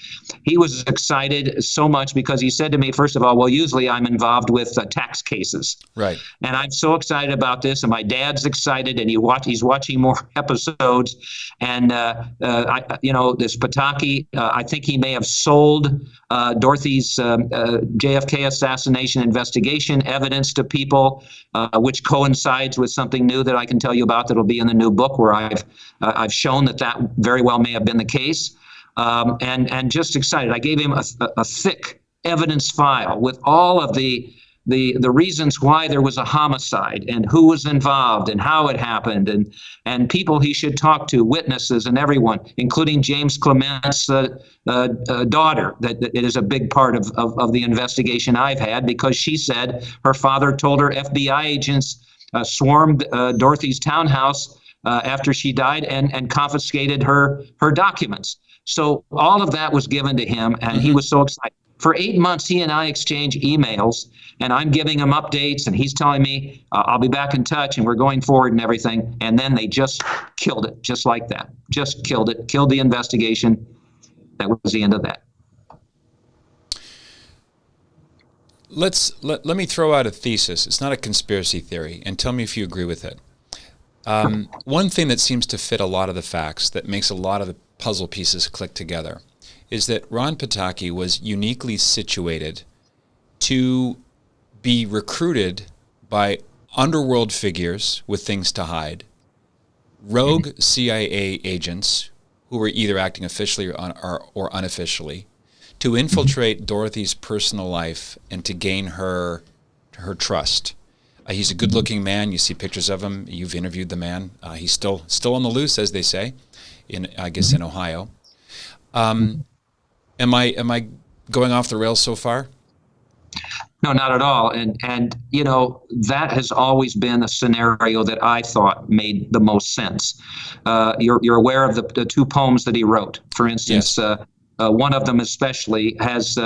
he was excited so much because he said to me, first of all, well, usually I'm involved with tax cases. Right. And I'm so excited about this, and my dad's excited, and he's watching more episodes. And, this Pataki, I think he may have sold Dorothy's JFK assassination investigation evidence to people, which coincides with something new that I can tell you about that'll be in the new book, where I've shown that very well may have been the case, and just excited. I gave him a thick evidence file with all of the reasons why there was a homicide and who was involved and how it happened and people he should talk to, witnesses and everyone, including James Clement's daughter. That it is a big part of the investigation I've had, because she said her father told her FBI agents swarmed Dorothy's townhouse after she died and confiscated her documents. So all of that was given to him, and he was so excited. For 8 months, he and I exchanged emails, and I'm giving him updates, and he's telling me, I'll be back in touch, and we're going forward and everything. And then they just killed it, just like that. Just killed it, killed the investigation. That was the end of that. Let me throw out a thesis. It's not a conspiracy theory, and tell me if you agree with it. One thing that seems to fit a lot of the facts, that makes a lot of the puzzle pieces click together, is that Ron Pataki was uniquely situated to be recruited by underworld figures with things to hide, rogue CIA agents who were either acting officially or unofficially, to infiltrate Dorothy's personal life and to gain her trust. He's a good-looking man. You see pictures of him. You've interviewed the man. He's still on the loose, as they say, in Ohio. Am I going off the rails so far? No, not at all. And that has always been a scenario that I thought made the most sense. You're aware of the two poems that he wrote. For instance, yes. One of them especially has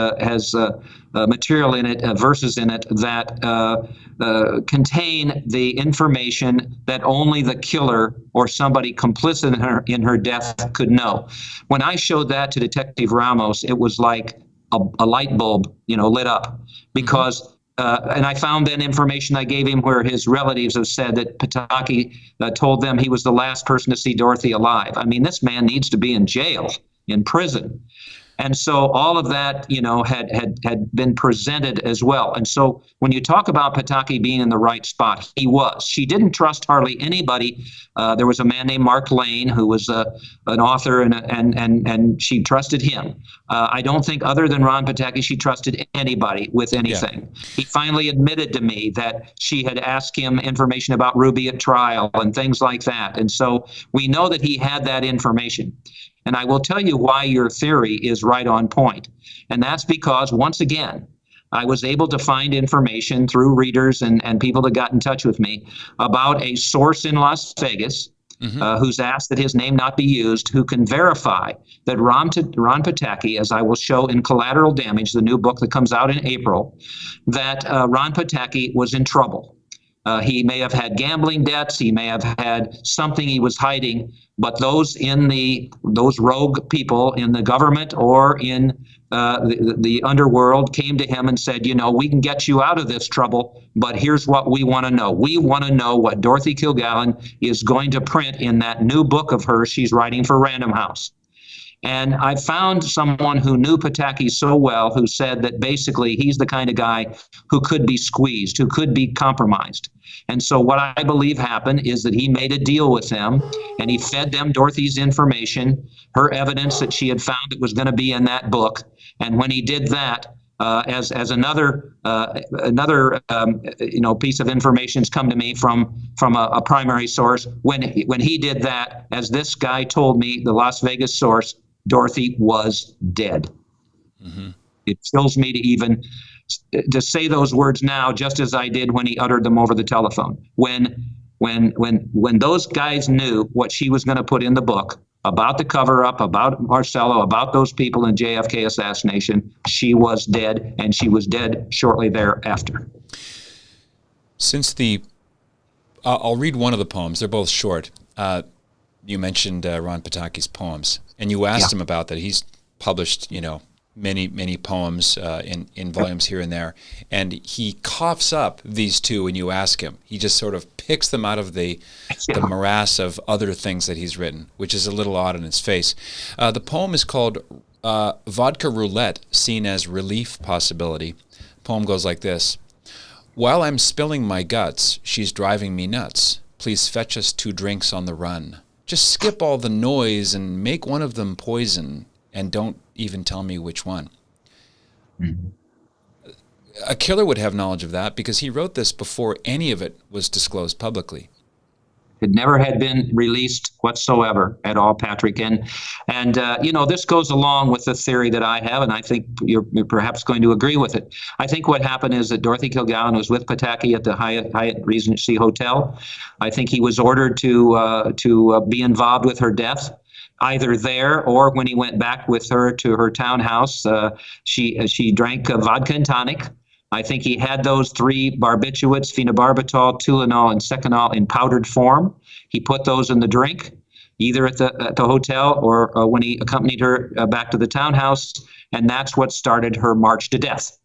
material in it, verses in it that contain the information that only the killer or somebody complicit in her death could know. When I showed that to Detective Ramos, it was like a light bulb, lit up, because and I found then information I gave him where his relatives have said that Pataki told them he was the last person to see Dorothy alive. I mean, this man needs to be in jail, in prison. And so all of that, had been presented as well. And so when you talk about Pataki being in the right spot, he was. She didn't trust hardly anybody. There was a man named Mark Lane who was an author, and she trusted him. I don't think, other than Ron Pataki, she trusted anybody with anything. Yeah. He finally admitted to me that she had asked him information about Ruby at trial and things like that. And so we know that he had that information. And I will tell you why your theory is right on point. And that's because, once again, I was able to find information through readers and people that got in touch with me about a source in Las Vegas who's asked that his name not be used, who can verify that Ron Pataki, as I will show in Collateral Damage, the new book that comes out in April, that Ron Pataki was in trouble. He may have had gambling debts. He may have had something he was hiding. But those rogue people in the government or in the underworld came to him and said, we can get you out of this trouble, but here's what we want to know. We want to know what Dorothy Kilgallen is going to print in that new book of hers she's writing for Random House. And I found someone who knew Pataki so well who said that basically he's the kind of guy who could be squeezed, who could be compromised. And so what I believe happened is that he made a deal with them and he fed them Dorothy's information, her evidence that she had found that was going to be in that book. And when he did that, as another piece of information has come to me from a primary source, when he did that, as this guy told me, the Las Vegas source, Dorothy was dead. It chills me to say those words now, just as I did when he uttered them over the telephone. When those guys knew what she was going to put in the book about the cover-up, about Marcello, about those people in JFK assassination, she was dead, and she was dead shortly thereafter. I'll read one of the poems. They're both short. You mentioned Ron Pataki's poems, and you asked him about that. He's published, many poems in volumes here and there, and he coughs up these two when you ask him. He just sort of picks them out of the morass of other things that he's written, which is a little odd in its face. The poem is called Vodka Roulette, Seen as Relief Possibility. The poem goes like this. While I'm spilling my guts, she's driving me nuts. Please fetch us 2 drinks on the run. Just skip all the noise and make one of them poison, and don't even tell me which one. A killer would have knowledge of that because he wrote this before any of it was disclosed publicly. It never had been released whatsoever at all, Patrick. And this goes along with the theory that I have, and I think you're perhaps going to agree with it. I think what happened is that Dorothy Kilgallen was with Pataki at the Hyatt Regency Hotel. I think he was ordered to be involved with her death, either there or when he went back with her to her townhouse. She drank vodka and tonic. I think he had those 3 barbiturates, phenobarbital, Tylenol, and Seconal in powdered form. He put those in the drink, either at the hotel or when he accompanied her back to the townhouse, and that's what started her march to death.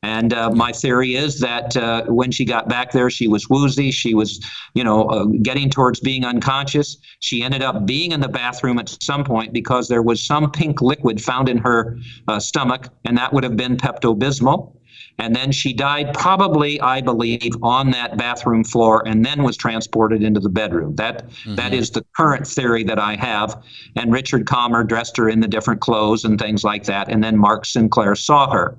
And my theory is that when she got back there, she was woozy. She was, getting towards being unconscious. She ended up being in the bathroom at some point because there was some pink liquid found in her stomach, and that would have been Pepto-Bismol. And then she died probably, I believe, on that bathroom floor and then was transported into the bedroom. That is the current theory that I have. And Richard Calmer dressed her in the different clothes and things like that. And then Mark Sinclair saw her.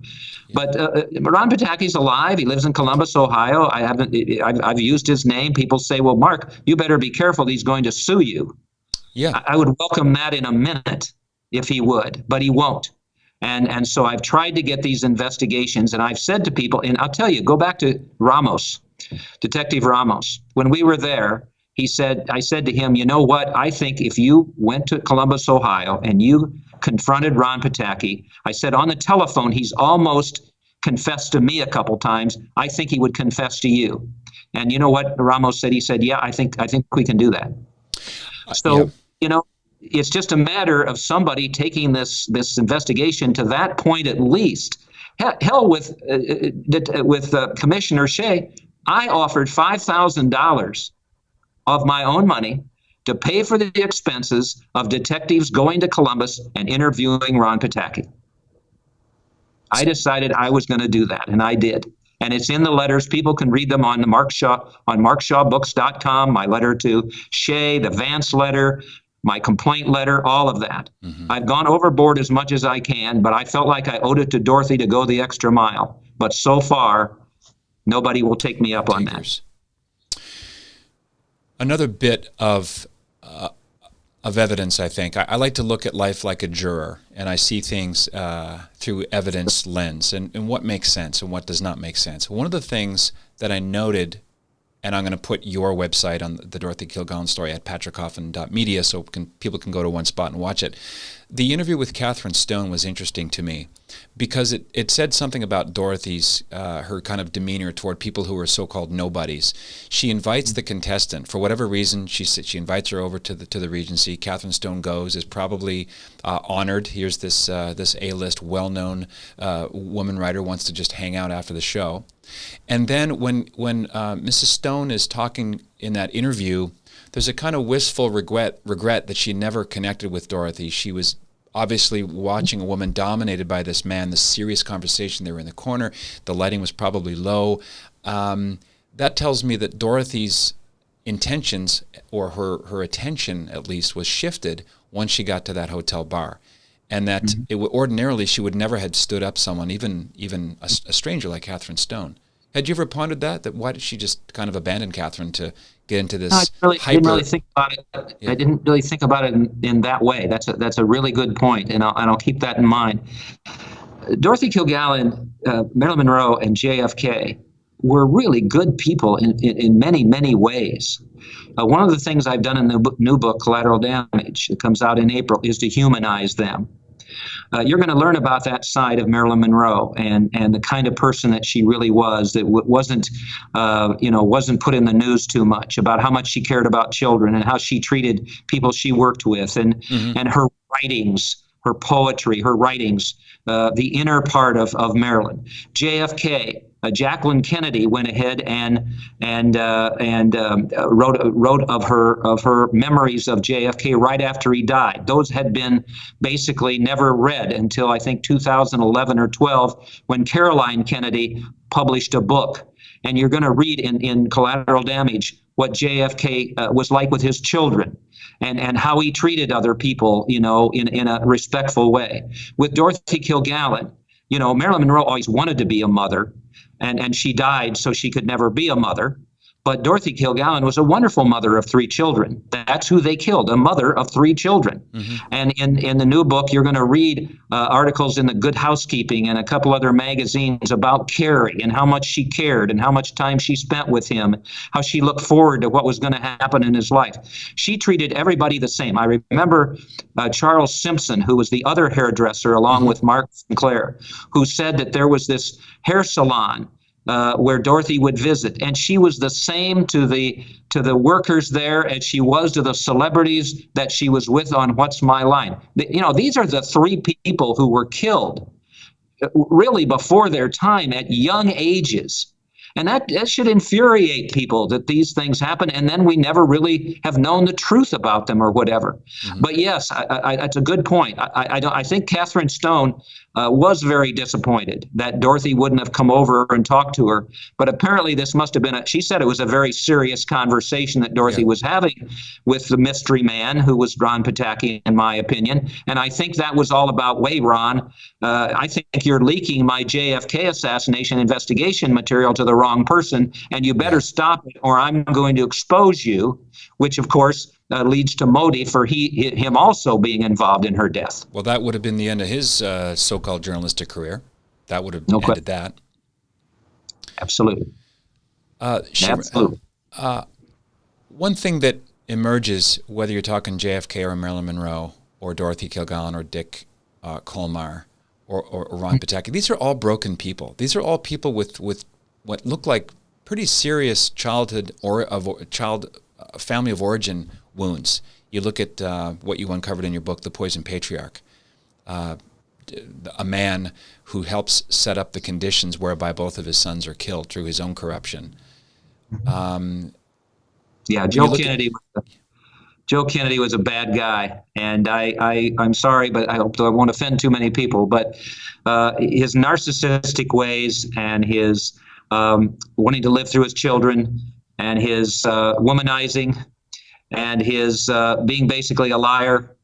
But Ron Pataki's alive. He lives in Columbus, Ohio. I've used his name. People say, well, Mark, you better be careful. He's going to sue you. Yeah, I would welcome that in a minute if he would, but he won't. And so I've tried to get these investigations, and I've said to people, and I'll tell you, go back to Ramos, Detective Ramos. When we were there, I said to him, you know what? I think if you went to Columbus, Ohio, and you confronted Ron Pataki, I said on the telephone, he's almost confessed to me a couple times. I think he would confess to you. And you know what Ramos said? He said, yeah, I think we can do that. So, it's just a matter of somebody taking this investigation to that point at least. Hell, with Commissioner Shea, I offered $5,000 of my own money to pay for the expenses of detectives going to Columbus and interviewing Ron Pataki. I decided I was going to do that, and I did. And it's in the letters. People can read them on markshawbooks.com, my letter to Shea, the Vance letter, my complaint letter, all of that. I've gone overboard as much as I can, but I felt like I owed it to Dorothy to go the extra mile. But so far, nobody will take me up on that. Another bit of of evidence, I think. I like to look at life like a juror, and I see things through evidence lens and what makes sense and what does not make sense. One of the things that I noted, and I'm going to put your website on the Dorothy Kilgallen story at patrickhoffman.media so people can go to one spot and watch it. The interview with Catherine Stone was interesting to me because it said something about Dorothy's, her kind of demeanor toward people who are so-called nobodies. She invites the contestant. For whatever reason, she invites her over to the Regency. Catherine Stone goes, is probably honored. Here's this A-list, well-known woman writer wants to just hang out after the show. And then when Mrs. Stone is talking in that interview, there's a kind of wistful regret that she never connected with Dorothy. She was obviously watching a woman dominated by this man, this serious conversation. They were in the corner. The lighting was probably low. That tells me that Dorothy's intentions, or her attention at least, was shifted once she got to that hotel bar. And that ordinarily she would never have stood up someone, even a stranger like Catherine Stone. Had you ever pondered that why did she just kind of abandon Catherine to get into this didn't really think about it. Yeah. I didn't really think about it in that way. That's a really good point, and I'll keep that in mind. Dorothy Kilgallen, Marilyn Monroe, and JFK were really good people in many, many ways. One of the things I've done in the new book, Collateral Damage, that comes out in April, is to humanize them. You're going to learn about that side of Marilyn Monroe and the kind of person that she really was, that wasn't put in the news too much, about how much she cared about children and how she treated people she worked with, and her writings, her poetry, her writings, the inner part of Marilyn. JFK. Jacqueline Kennedy went ahead and wrote of her memories of JFK right after he died. Those had been basically never read until I think 2011 or 12, when Caroline Kennedy published a book. And you're going to read in Collateral Damage what JFK was like with his children, and how he treated other people, in a respectful way. With Dorothy Kilgallen, Marilyn Monroe always wanted to be a mother. And she died so she could never be a mother. But Dorothy Kilgallen was a wonderful mother of 3 children. That's who they killed, a mother of 3 children. And in the new book, you're going to read articles in the Good Housekeeping and a couple other magazines about Carrie and how much she cared and how much time she spent with him, how she looked forward to what was going to happen in his life. She treated everybody the same. I remember Charles Simpson, who was the other hairdresser along with Mark Sinclair, who said that there was this hair salon where Dorothy would visit, and she was the same to the workers there as she was to the celebrities that she was with on What's My Line. These are the 3 people who were killed really before their time at young ages. And that should infuriate people, that these things happen, and then we never really have known the truth about them or whatever. But yes, that's a good point. I think Catherine Stone was very disappointed that Dorothy wouldn't have come over and talked to her. But apparently this must have been she said it was a very serious conversation that Dorothy was having with the mystery man, who was Ron Pataki, in my opinion. And I think that was all about, wait, Ron, I think you're leaking my JFK assassination investigation material to the wrong person, and you better stop it, or I'm going to expose you, which of course leads to motive for him also being involved in her death. Well, that would have been the end of his so-called journalistic career. That would have ended that. Absolutely. Absolutely. One thing that emerges, whether you're talking JFK or Marilyn Monroe or Dorothy Kilgallen or Dick Colmar or Ron Pataki, these are all broken people. These are all people with what look like pretty serious childhood family of origin wounds. You look at what you uncovered in your book, The Poison Patriarch, a man who helps set up the conditions whereby both of his sons are killed through his own corruption. Joe Kennedy was a bad guy, and I'm sorry, but I hope I won't offend too many people, but his narcissistic ways and his wanting to live through his children and his womanizing and his being basically a liar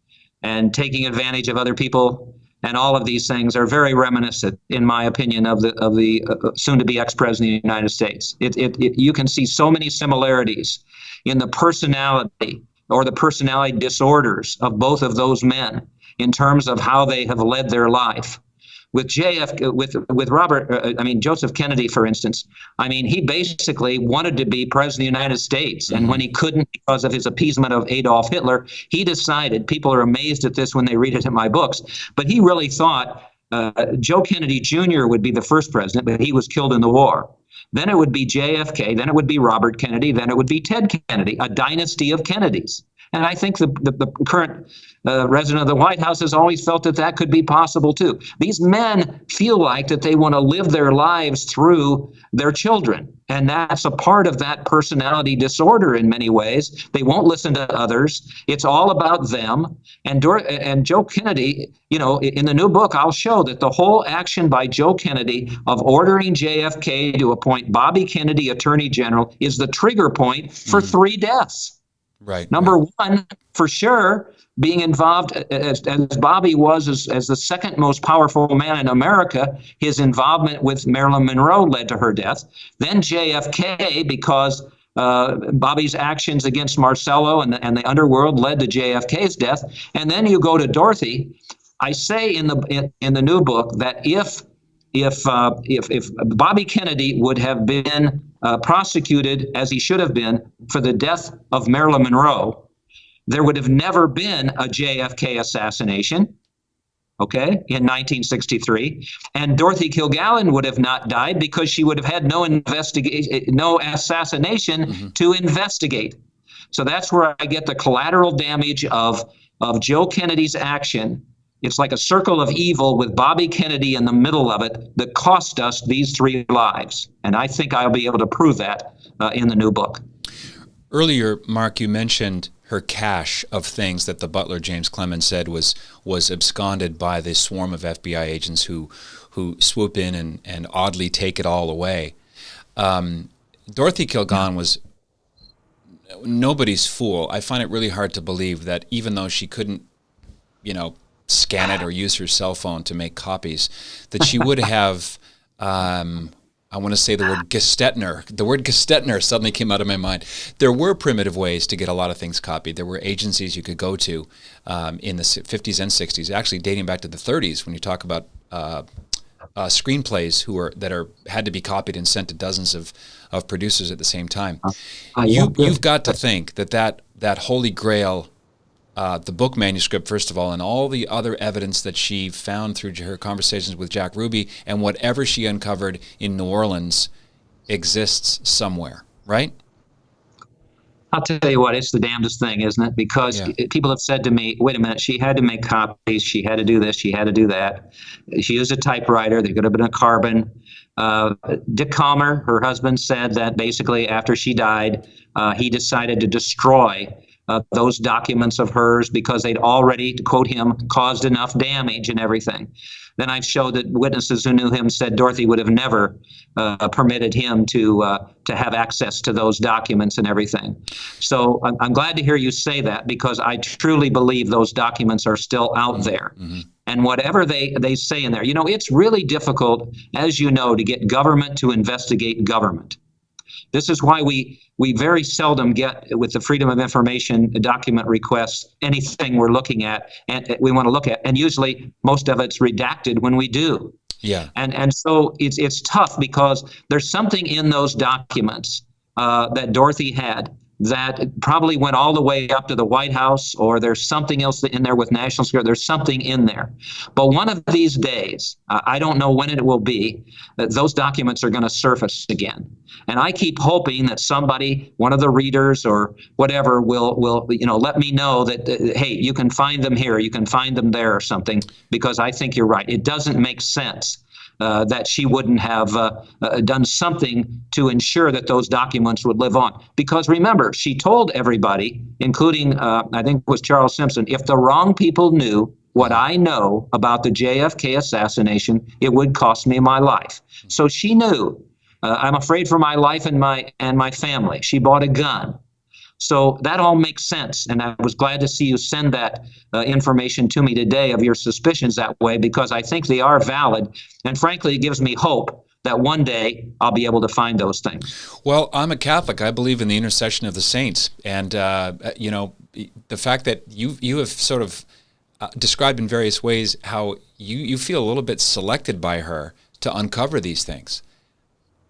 and taking advantage of other people, and all of these things are very reminiscent, in my opinion, of the soon-to-be ex-president of the United States. You can see so many similarities in the personality or the personality disorders of both of those men in terms of how they have led their life. With Joseph Kennedy, for instance, he basically wanted to be president of the United States. And when he couldn't because of his appeasement of Adolf Hitler, he decided, people are amazed at this when they read it in my books, but he really thought Joe Kennedy Jr. would be the first president, but he was killed in the war. Then it would be JFK, then it would be Robert Kennedy, then it would be Ted Kennedy, a dynasty of Kennedys. And I think the current resident of the White House has always felt that could be possible too. These men feel like that they want to live their lives through their children. And that's a part of that personality disorder in many ways. They won't listen to others. It's all about them. And Joe Kennedy, in the new book, I'll show that the whole action by Joe Kennedy of ordering JFK to appoint Bobby Kennedy Attorney General is the trigger point for 3 deaths. Right. Number one, for sure, being involved as Bobby was as the second most powerful man in America, his involvement with Marilyn Monroe led to her death. Then JFK, because Bobby's actions against Marcello and the underworld led to JFK's death. And then you go to Dorothy. I say in the new book that if Bobby Kennedy would have been prosecuted as he should have been for the death of Marilyn Monroe, there would have never been a JFK assassination, in 1963, and Dorothy Kilgallen would have not died because she would have had no assassination to investigate. So that's where I get the collateral damage of Joe Kennedy's action. It's like a circle of evil with Bobby Kennedy in the middle of it that cost us these 3 lives. And I think I'll be able to prove that in the new book. Earlier, Mark, you mentioned her cache of things that the butler, James Clemens, said was absconded by this swarm of FBI agents who swoop in and oddly take it all away. Dorothy Kilgallen was nobody's fool. I find it really hard to believe that even though she couldn't, scan it or use her cell phone to make copies, that she would have, I want to say the word Gestetner. The word Gestetner suddenly came out of my mind. There were primitive ways to get a lot of things copied. There were agencies you could go to in the 50s and 60s, actually dating back to the 30s when you talk about screenplays that had to be copied and sent to dozens of producers at the same time. You've got to think that Holy Grail, the book manuscript, first of all, and all the other evidence that she found through her conversations with Jack Ruby and whatever she uncovered in New Orleans exists somewhere, right? I'll tell you what, it's the damnedest thing, isn't it? Because people have said to me, wait a minute, she had to make copies, she had to do this, she had to do that. She used a typewriter, there could have been a carbon. Dick Calmer, her husband, said that basically after she died, he decided to destroy those documents of hers because they'd already, to quote him, caused enough damage and everything. Then I showed that witnesses who knew him said Dorothy would have never permitted him to have access to those documents and everything. So I'm glad to hear you say that because I truly believe those documents are still out there. And whatever they say in there, it's really difficult, as you know, to get government to investigate government. This is why we very seldom get, with the Freedom of Information document requests, anything we're looking at and we want to look at. And usually most of it's redacted when we do. Yeah. And so it's tough because there's something in those documents that Dorothy had that probably went all the way up to the White House, or there's something else in there with national security. There's something in there. But one of these days, I don't know when it will be, that those documents are going to surface again. And I keep hoping that somebody, one of the readers or whatever, will let me know that, hey, you can find them here, you can find them there or something, because I think you're right. It doesn't make sense that she wouldn't have done something to ensure that those documents would live on. Because remember, she told everybody, including, I think it was Charles Simpson, if the wrong people knew what I know about the JFK assassination, it would cost me my life. So she knew. I'm afraid for my life and my family. She bought a gun. So that all makes sense, and I was glad to see you send that information to me today of your suspicions that way, because I think they are valid, and frankly, it gives me hope that one day I'll be able to find those things. Well, I'm a Catholic. I believe in the intercession of the saints, and the fact that you have sort of described in various ways how you feel a little bit selected by her to uncover these things.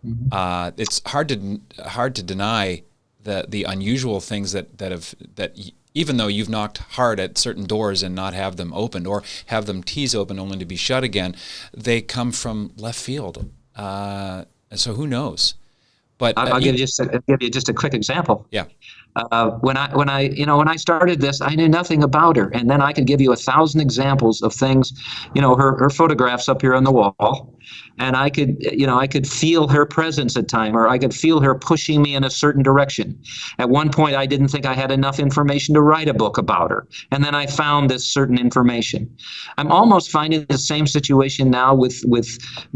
It's hard to deny the unusual things that even though you've knocked hard at certain doors and not have them opened or have them tease open only to be shut again, they come from left field. So who knows? But I'll give you just a quick example. Yeah. When I started this, I knew nothing about her, and then I could give you 1,000 examples of things. Her photographs up here on the wall, and I could feel her presence at time, or I could feel her pushing me in a certain direction. At one point, I didn't think I had enough information to write a book about her, and then I found this certain information. I'm almost finding the same situation now with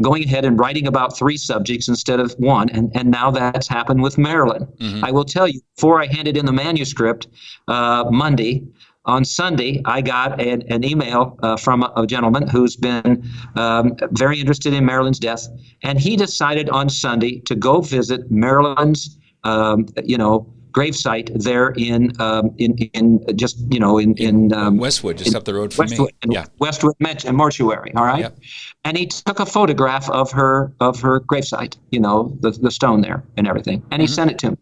going ahead and writing about 3 subjects instead of 1, and now that's happened with Marilyn. Mm-hmm. I will tell you, before I handed in the manuscript Monday, on Sunday, I got an email from a gentleman who's been very interested in Marilyn's death, and he decided on Sunday to go visit Marilyn's, gravesite there in Westwood, just up the road from Westwood, me. Yeah, Westwood Mortuary. All right, yep. And he took a photograph of her gravesite, the stone there and everything, and he sent it to me.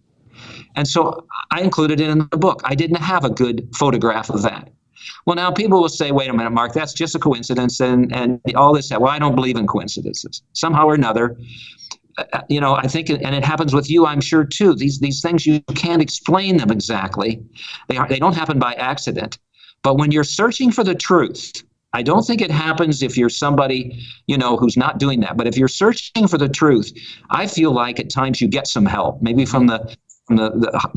And so I included it in the book. I didn't have a good photograph of that. Well, now people will say, wait a minute, Mark, that's just a coincidence and all this. Well, I don't believe in coincidences. Somehow or another, I think, and it happens with you, I'm sure, too. These things, you can't explain them exactly. They don't happen by accident. But when you're searching for the truth, I don't think it happens if you're somebody, who's not doing that. But if you're searching for the truth, I feel like at times you get some help, maybe from the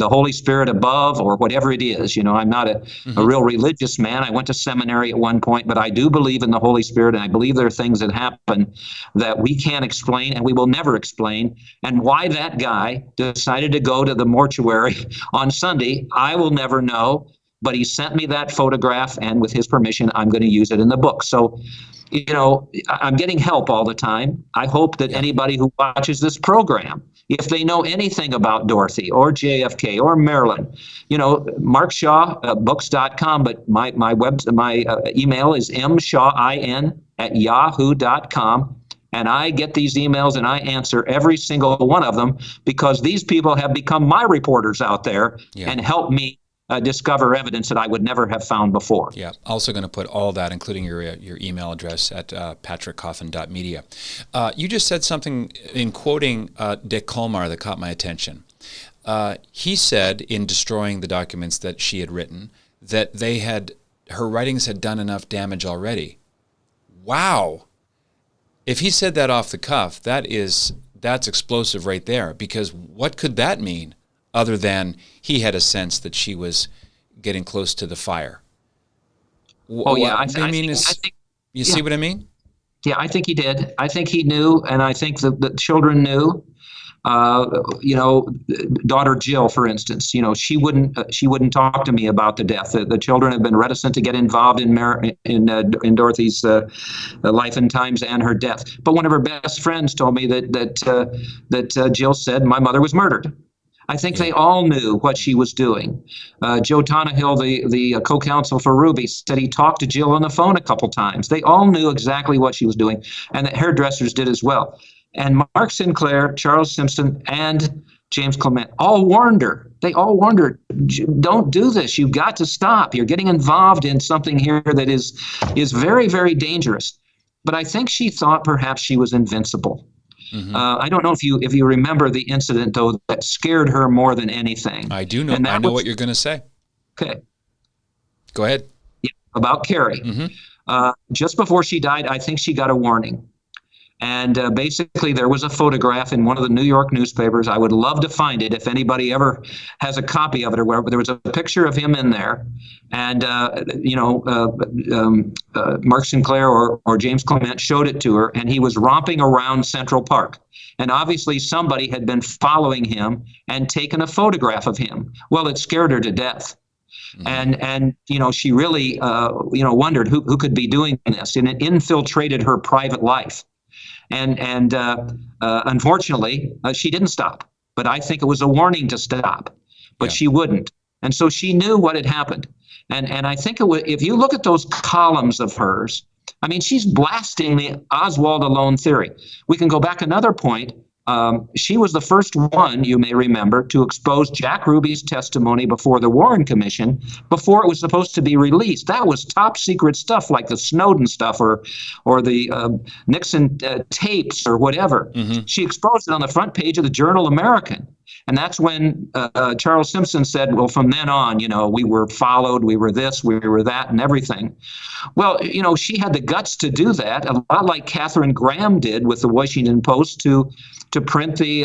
Holy Spirit above or whatever it is. I'm not a real religious man. I went to seminary at one point, but I do believe in the Holy Spirit, and I believe there are things that happen that we can't explain and we will never explain. And why that guy decided to go to the mortuary on Sunday, I will never know. But he sent me that photograph, and with his permission, I'm going to use it in the book. So, I'm getting help all the time. I hope that anybody who watches this program, if they know anything about Dorothy or JFK or Marilyn, markshawbooks.com, but my email is mshawin@yahoo.com. And I get these emails and I answer every single one of them because these people have become my reporters out there and help me discover evidence that I would never have found before. Yeah, also going to put all that, including your email address, at patrickcoffin.media. You just said something in quoting Dick Colmar that caught my attention. He said in destroying the documents that she had written that her writings had done enough damage already. Wow. If he said that off the cuff, that's explosive right there, because what could that mean? Other than he had a sense that she was getting close to the fire. I think you see what I mean? Yeah, I think he did. I think he knew, and I think the children knew. Daughter Jill, for instance, she wouldn't talk to me about the death. The children have been reticent to get involved in Dorothy's life and times and her death. But one of her best friends told me that Jill said my mother was murdered. I think they all knew what she was doing. Joe Tonahill, the co-counsel for Ruby, said he talked to Jill on the phone a couple times. They all knew exactly what she was doing, and the hairdressers did as well. And Mark Sinclair, Charles Simpson, and James Clement all warned her. They all warned her, don't do this. You've got to stop. You're getting involved in something here that is very, very dangerous. But I think she thought perhaps she was invincible. Mm-hmm. I don't know if you remember the incident, though, that scared her more than anything. I do know. I know what you're going to say. Okay. Go ahead. Yeah, about Carrie. Mm-hmm. Just before she died, I think she got a warning. And basically, there was a photograph in one of the New York newspapers. I would love to find it if anybody ever has a copy of it or wherever. There was a picture of him in there. And, Mark Sinclair or James Clement showed it to her, and he was romping around Central Park. And obviously, somebody had been following him and taken a photograph of him. Well, it scared her to death. Mm-hmm. And she really, wondered who could be doing this. And it infiltrated her private life. And unfortunately, she didn't stop. But I think it was a warning to stop. But she wouldn't. And so she knew what had happened. And I think if you look at those columns of hers, I mean, she's blasting the Oswald alone theory. We can go back another point. She was the first one, you may remember, to expose Jack Ruby's testimony before the Warren Commission before it was supposed to be released. That was top secret stuff, like the Snowden stuff or the Nixon tapes or whatever. Mm-hmm. She exposed it on the front page of the Journal American. And that's when Charles Simpson said, well, from then on, we were followed, we were this, we were that, and everything. Well, she had the guts to do that, a lot like Katharine Graham did with the Washington Post to print the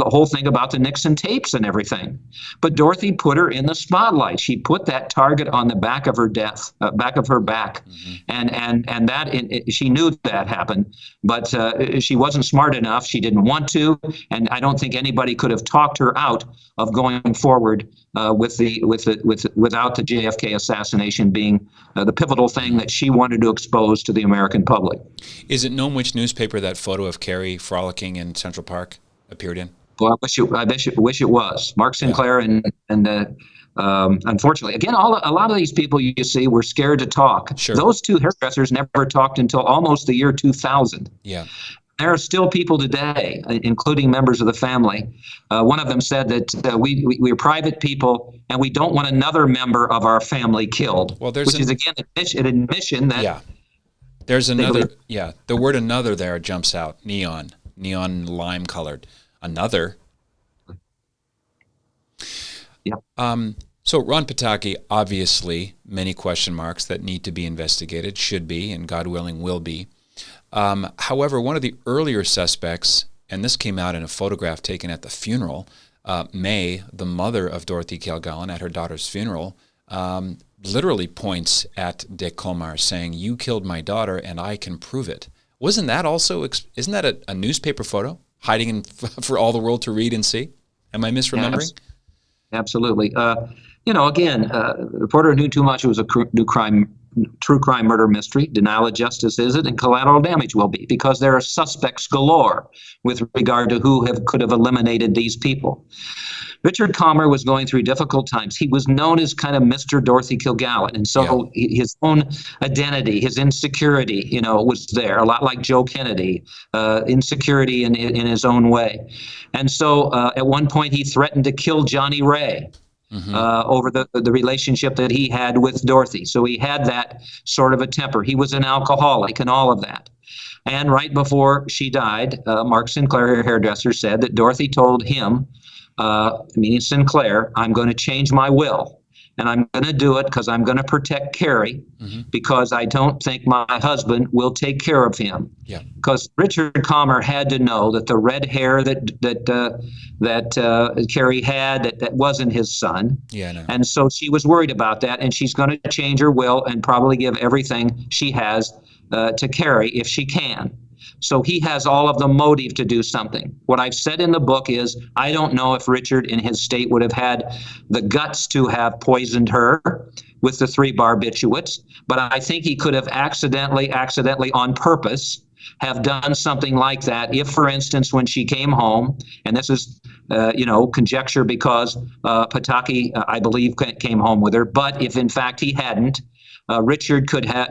whole thing about the Nixon tapes and everything. But Dorothy put her in the spotlight. She put that target on the back of her back of her back. Mm-hmm. And that she knew that happened, but she wasn't smart enough. She didn't want to, and I don't think anybody could have talked her out of going forward without the JFK assassination being the pivotal thing that she wanted to expose to the American public. Is it known which newspaper that photo of Carrie frolicking in Central Park appeared in? Well, I wish it was Mark Sinclair, yeah. and unfortunately, again, a lot of these people you see were scared to talk. Sure. Those two hairdressers never talked until almost the year 2000. Yeah. There are still people today, including members of the family. One of them said that we're private people and we don't want another member of our family killed. Well, which is again an admission that. Yeah. There's another. Yeah. The word "another" there jumps out. Neon lime colored. Another. Yeah. So Ron Pataki, obviously, many question marks that need to be investigated, should be, and God willing, will be. However, one of the earlier suspects, and this came out in a photograph taken at the funeral, May, the mother of Dorothy Kilgallen, at her daughter's funeral, literally points at Dick Colmar saying, "You killed my daughter and I can prove it." Isn't that a newspaper photo hiding for all the world to read and see? Am I misremembering? Yes, absolutely. Again, the reporter knew too much. It was a true crime murder mystery. Denial of justice is it, and collateral damage will be, because there are suspects galore with regard to who could have eliminated these people. Richard Calmer was going through difficult times. He was known as kind of Mr. Dorothy Kilgallen, and so his own identity, his insecurity, was there. A lot like Joe Kennedy, insecurity in his own way. And so at one point he threatened to kill Johnny Ray. Mm-hmm. Over the relationship that he had with Dorothy. So he had that sort of a temper. He was an alcoholic and all of that. And right before she died, Mark Sinclair, her hairdresser, said that Dorothy told him, meaning Sinclair, "I'm going to change my will. And I'm going to do it because I'm going to protect Carrie, mm-hmm. because I don't think my husband will take care of him." Yeah. Because Richard Calmer had to know that the red hair that Carrie had, that wasn't his son. Yeah, I know. And so she was worried about that, and she's going to change her will and probably give everything she has to Carrie if she can. So he has all of the motive to do something. What I've said in the book is I don't know if Richard in his state would have had the guts to have poisoned her with the 3 barbiturates, but I think he could have accidentally on purpose have done something like that if, for instance, when she came home, and this is, conjecture because Pataki, I believe, came home with her, but if in fact he hadn't,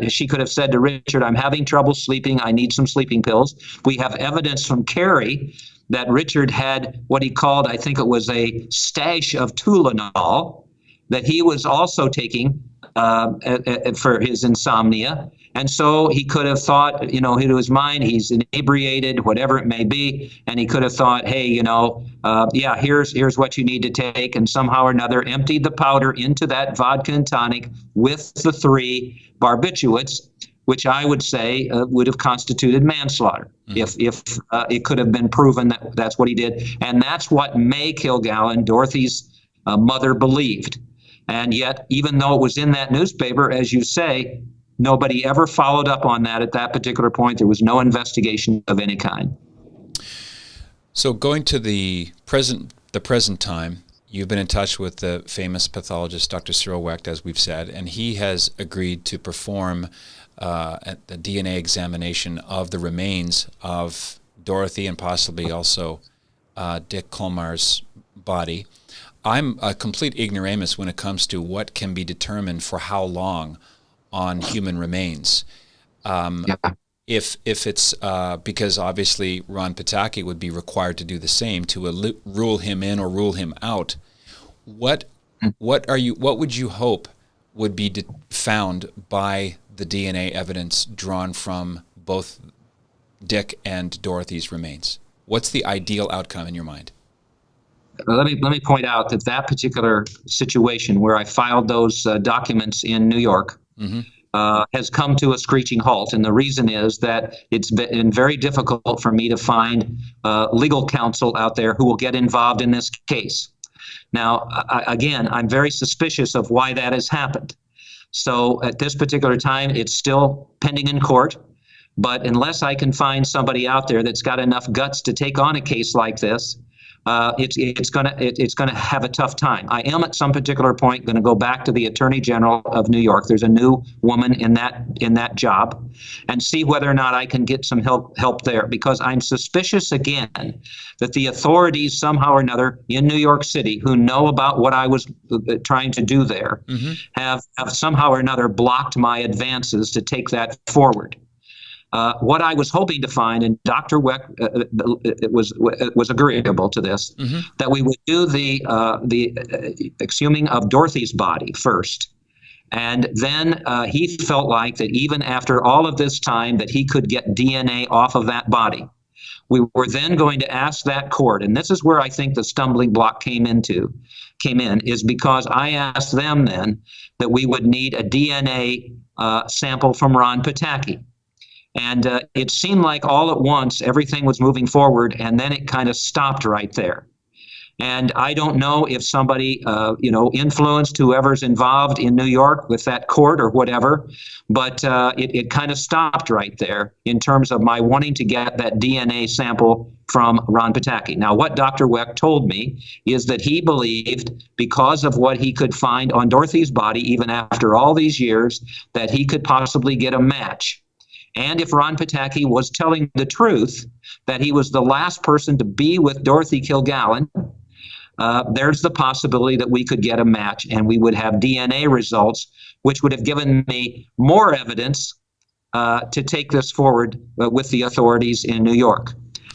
she could have said to Richard, "I'm having trouble sleeping. I need some sleeping pills." We have evidence from Carrie that Richard had what he called, I think it was a stash of Tulinol that he was also taking for his insomnia. And so he could have thought, into his mind, he's inebriated, whatever it may be, and he could have thought, hey, here's what you need to take, and somehow or another emptied the powder into that vodka and tonic with the 3 barbiturates, which I would say would have constituted manslaughter, mm-hmm. if it could have been proven that that's what he did. And that's what May Kilgallen, Dorothy's mother, believed. And yet, even though it was in that newspaper, as you say, nobody ever followed up on that at that particular point. There was no investigation of any kind. So going to the present time, you've been in touch with the famous pathologist, Dr. Cyril Wecht, as we've said, and he has agreed to perform the DNA examination of the remains of Dorothy and possibly also Dick Colmar's body. I'm a complete ignoramus when it comes to what can be determined for how long on human remains. If it's because obviously Ron Pataki would be required to do the same to rule him in or rule him out. What would you hope would be found by the DNA evidence drawn from both Dick and Dorothy's remains? What's the ideal outcome in your mind? Let me point out that particular situation where I filed those documents in New York has come to a screeching halt, and the reason is that it's been very difficult for me to find legal counsel out there who will get involved in this case. Now, again, I'm very suspicious of why that has happened. So at this particular time, it's still pending in court. But unless I can find somebody out there that's got enough guts to take on a case like this, it's gonna have a tough time. I am at some particular point going to go back to the Attorney General of New York. There's a new woman in that job, and see whether or not I can get some help there, because I'm suspicious again that the authorities somehow or another in New York City, who know about what I was trying to do there, have somehow or another blocked my advances to take that forward. What I was hoping to find, and Dr. Weck was agreeable to this, that we would do the exhuming of Dorothy's body first. And then he felt like that even after all of this time that he could get DNA off of that body. We were then going to ask that court, and this is where I think the stumbling block came in, is because I asked them then that we would need a DNA sample from Ron Pataki. And it seemed like all at once everything was moving forward, and then it kind of stopped right there. And I don't know if somebody, influenced whoever's involved in New York with that court or whatever, but it kind of stopped right there in terms of my wanting to get that DNA sample from Ron Pataki. Now, what Dr. Weck told me is that he believed, because of what he could find on Dorothy's body, even after all these years, that he could possibly get a match. And if Ron Pataki was telling the truth, that he was the last person to be with Dorothy Kilgallen, there's the possibility that we could get a match and we would have DNA results, which would have given me more evidence to take this forward with the authorities in New York.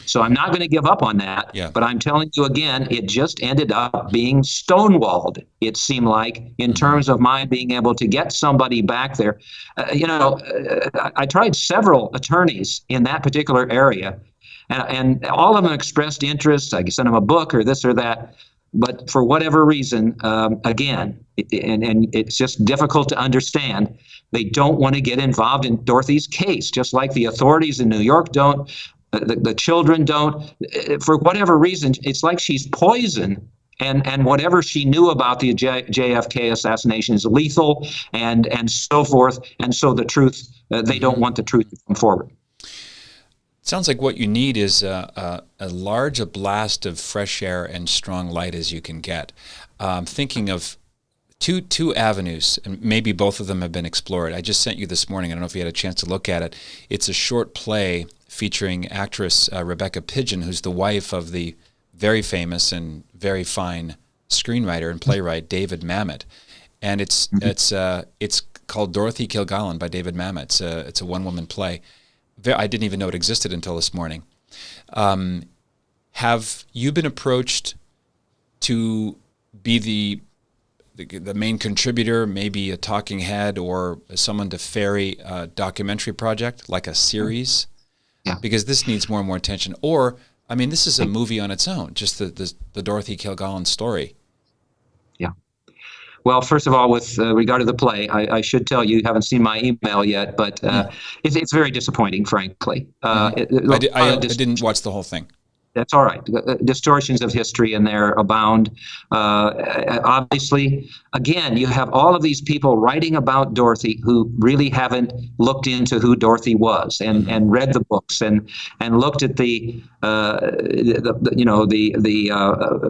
So I'm not going to give up on that, but I'm telling you again, it just ended up being stonewalled, it seemed like, in terms of my being able to get somebody back there. I tried several attorneys in that particular area, and all of them expressed interest. I could send them a book or this or that. But for whatever reason, again, and it's just difficult to understand, they don't want to get involved in Dorothy's case, just like the authorities in New York don't. The children don't. For whatever reason, it's like she's poison, and whatever she knew about the JFK assassination is lethal, and so forth. And so the truth, they don't want the truth to come forward. It sounds like what you need is a large blast of fresh air and strong light as you can get. Thinking of two avenues, and maybe both of them have been explored. I just sent you this morning. I don't know if you had a chance to look at it. It's a short play featuring actress Rebecca Pidgeon, who's the wife of the very famous and very fine screenwriter and playwright David Mamet, and it's called Dorothy Kilgallen by David Mamet. It's a one-woman play. I didn't even know it existed until this morning. Have you been approached to be the main contributor, maybe a talking head or someone to ferry a documentary project, like a series? Yeah. Because this needs more and more attention. Or, I mean, this is a movie on its own, just the Dorothy Kilgallen story. Yeah. Well, first of all, with regard to the play, I should tell you haven't seen my email yet, but it's very disappointing, frankly. I didn't watch the whole thing. That's all right. Distortions of history in there abound. Obviously, again, you have all of these people writing about Dorothy who really haven't looked into who Dorothy was and read the books and looked at the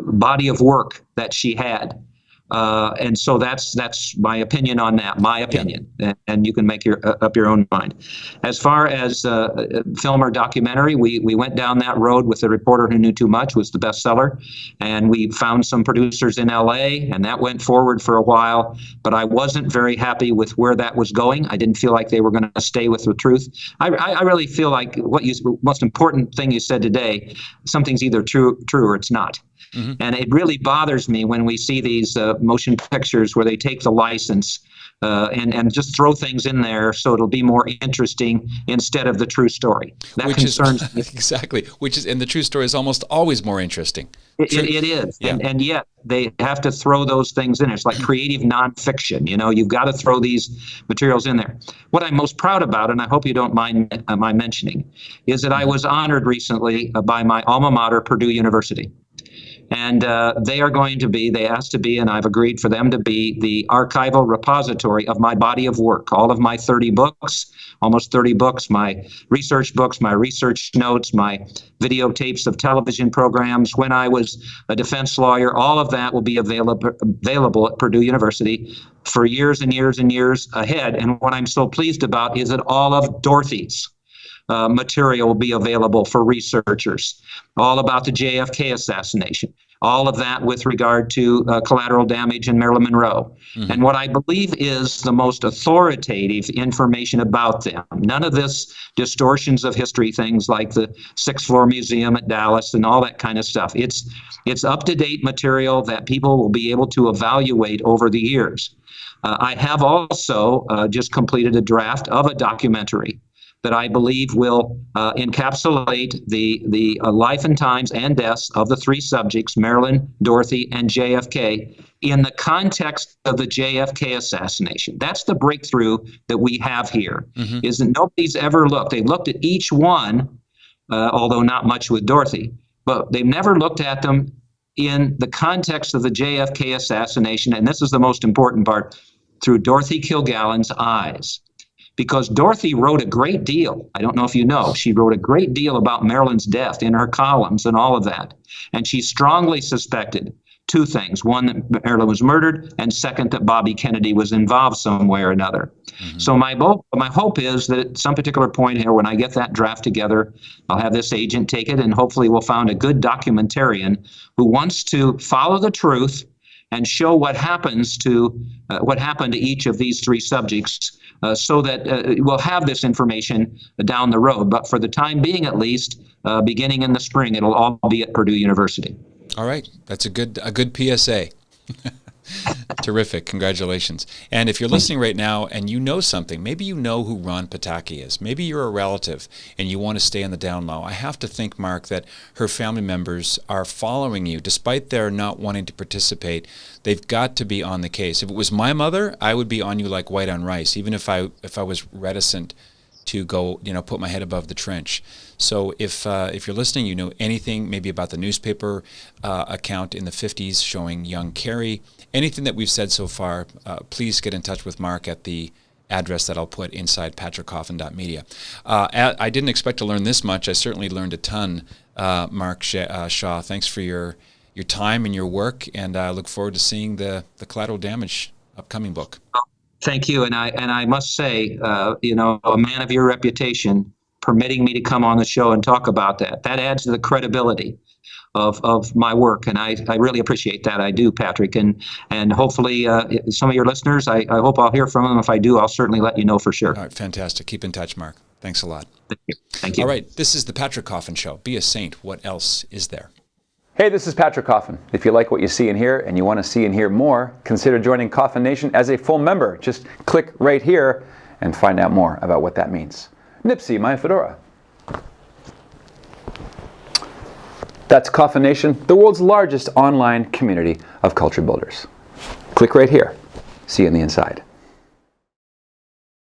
body of work that she had. And so that's my opinion on that. My opinion, and you can make up your own mind. As far as film or documentary, we went down that road with The Reporter Who Knew Too Much, was the bestseller, and we found some producers in L.A. and that went forward for a while. But I wasn't very happy with where that was going. I didn't feel like they were going to stay with the truth. I really feel like most important thing you said today, something's either true or it's not. Mm-hmm. And it really bothers me when we see these motion pictures where they take the license and just throw things in there so it'll be more interesting instead of the true story. That concerns me. Exactly. And the true story is almost always more interesting. It is. Yeah. And yet they have to throw those things in. It's like creative nonfiction. You've got to throw these materials in there. What I'm most proud about, and I hope you don't mind my mentioning, is that I was honored recently by my alma mater, Purdue University. And they asked to be, and I've agreed for them to be, the archival repository of my body of work, all of my 30 books, almost 30 books, my research notes, my videotapes of television programs when I was a defense lawyer. All of that will be available at Purdue University for years and years and years ahead. And what I'm so pleased about is that all of Dorothy's material will be available for researchers, all about the JFK assassination, all of that with regard to collateral damage and Marilyn Monroe. Mm-hmm. And what I believe is the most authoritative information about them. None of this distortions of history, things like the Sixth Floor Museum at Dallas and all that kind of stuff. It's up-to-date material that people will be able to evaluate over the years. I have also just completed a draft of a documentary that I believe will encapsulate the life and times and deaths of the three subjects, Marilyn, Dorothy, and JFK, in the context of the JFK assassination. That's the breakthrough that we have here, mm-hmm. is that nobody's ever looked. They've looked at each one, although not much with Dorothy, but they've never looked at them in the context of the JFK assassination, and this is the most important part, through Dorothy Kilgallen's eyes. Because Dorothy wrote a great deal. I don't know if you know, she wrote a great deal about Marilyn's death in her columns and all of that. And she strongly suspected two things. One, that Marilyn was murdered, and second, that Bobby Kennedy was involved some way or another. Mm-hmm. So my hope is that at some particular point here, when I get that draft together, I'll have this agent take it, and hopefully we'll find a good documentarian who wants to follow the truth and show what happened to each of these three subjects, so that we'll have this information down the road. But for the time being, at least, beginning in the spring, it'll all be at Purdue University. All right, that's a good PSA. Terrific. Congratulations. And if you're listening right now and you know something, maybe you know who Ron Pataki is, maybe you're a relative and you want to stay on the down low, I have to think, Mark, that her family members are following you. Despite their not wanting to participate, they've got to be on the case. If it was my mother, I would be on you like white on rice, even if I was reticent to go, put my head above the trench. So if you're listening, you know anything maybe about the newspaper account in the 50s showing young Carrie, anything that we've said so far, please get in touch with Mark at the address that I'll put inside patrickcoffin.media. I didn't expect to learn this much. I certainly learned a ton, Mark Shaw. Thanks for your time and your work, and I look forward to seeing the Collateral Damage upcoming book. Thank you, and I must say, a man of your reputation, permitting me to come on the show and talk about that adds to the credibility of my work, and I really appreciate that. I do, Patrick, and hopefully some of your listeners, I hope I'll hear from them. If I do, I'll certainly let you know for sure. All right, fantastic. Keep in touch, Mark. Thanks a lot. Thank you. All right, this is the Patrick Coffin Show. Be a saint. What else is there? Hey, this is Patrick Coffin. If you like what you see and hear and you want to see and hear more, consider joining Coffin Nation as a full member. Just click right here and find out more about what that means. Nipsey, my fedora. That's Coffin Nation, the world's largest online community of culture builders. Click right here. See you on the inside.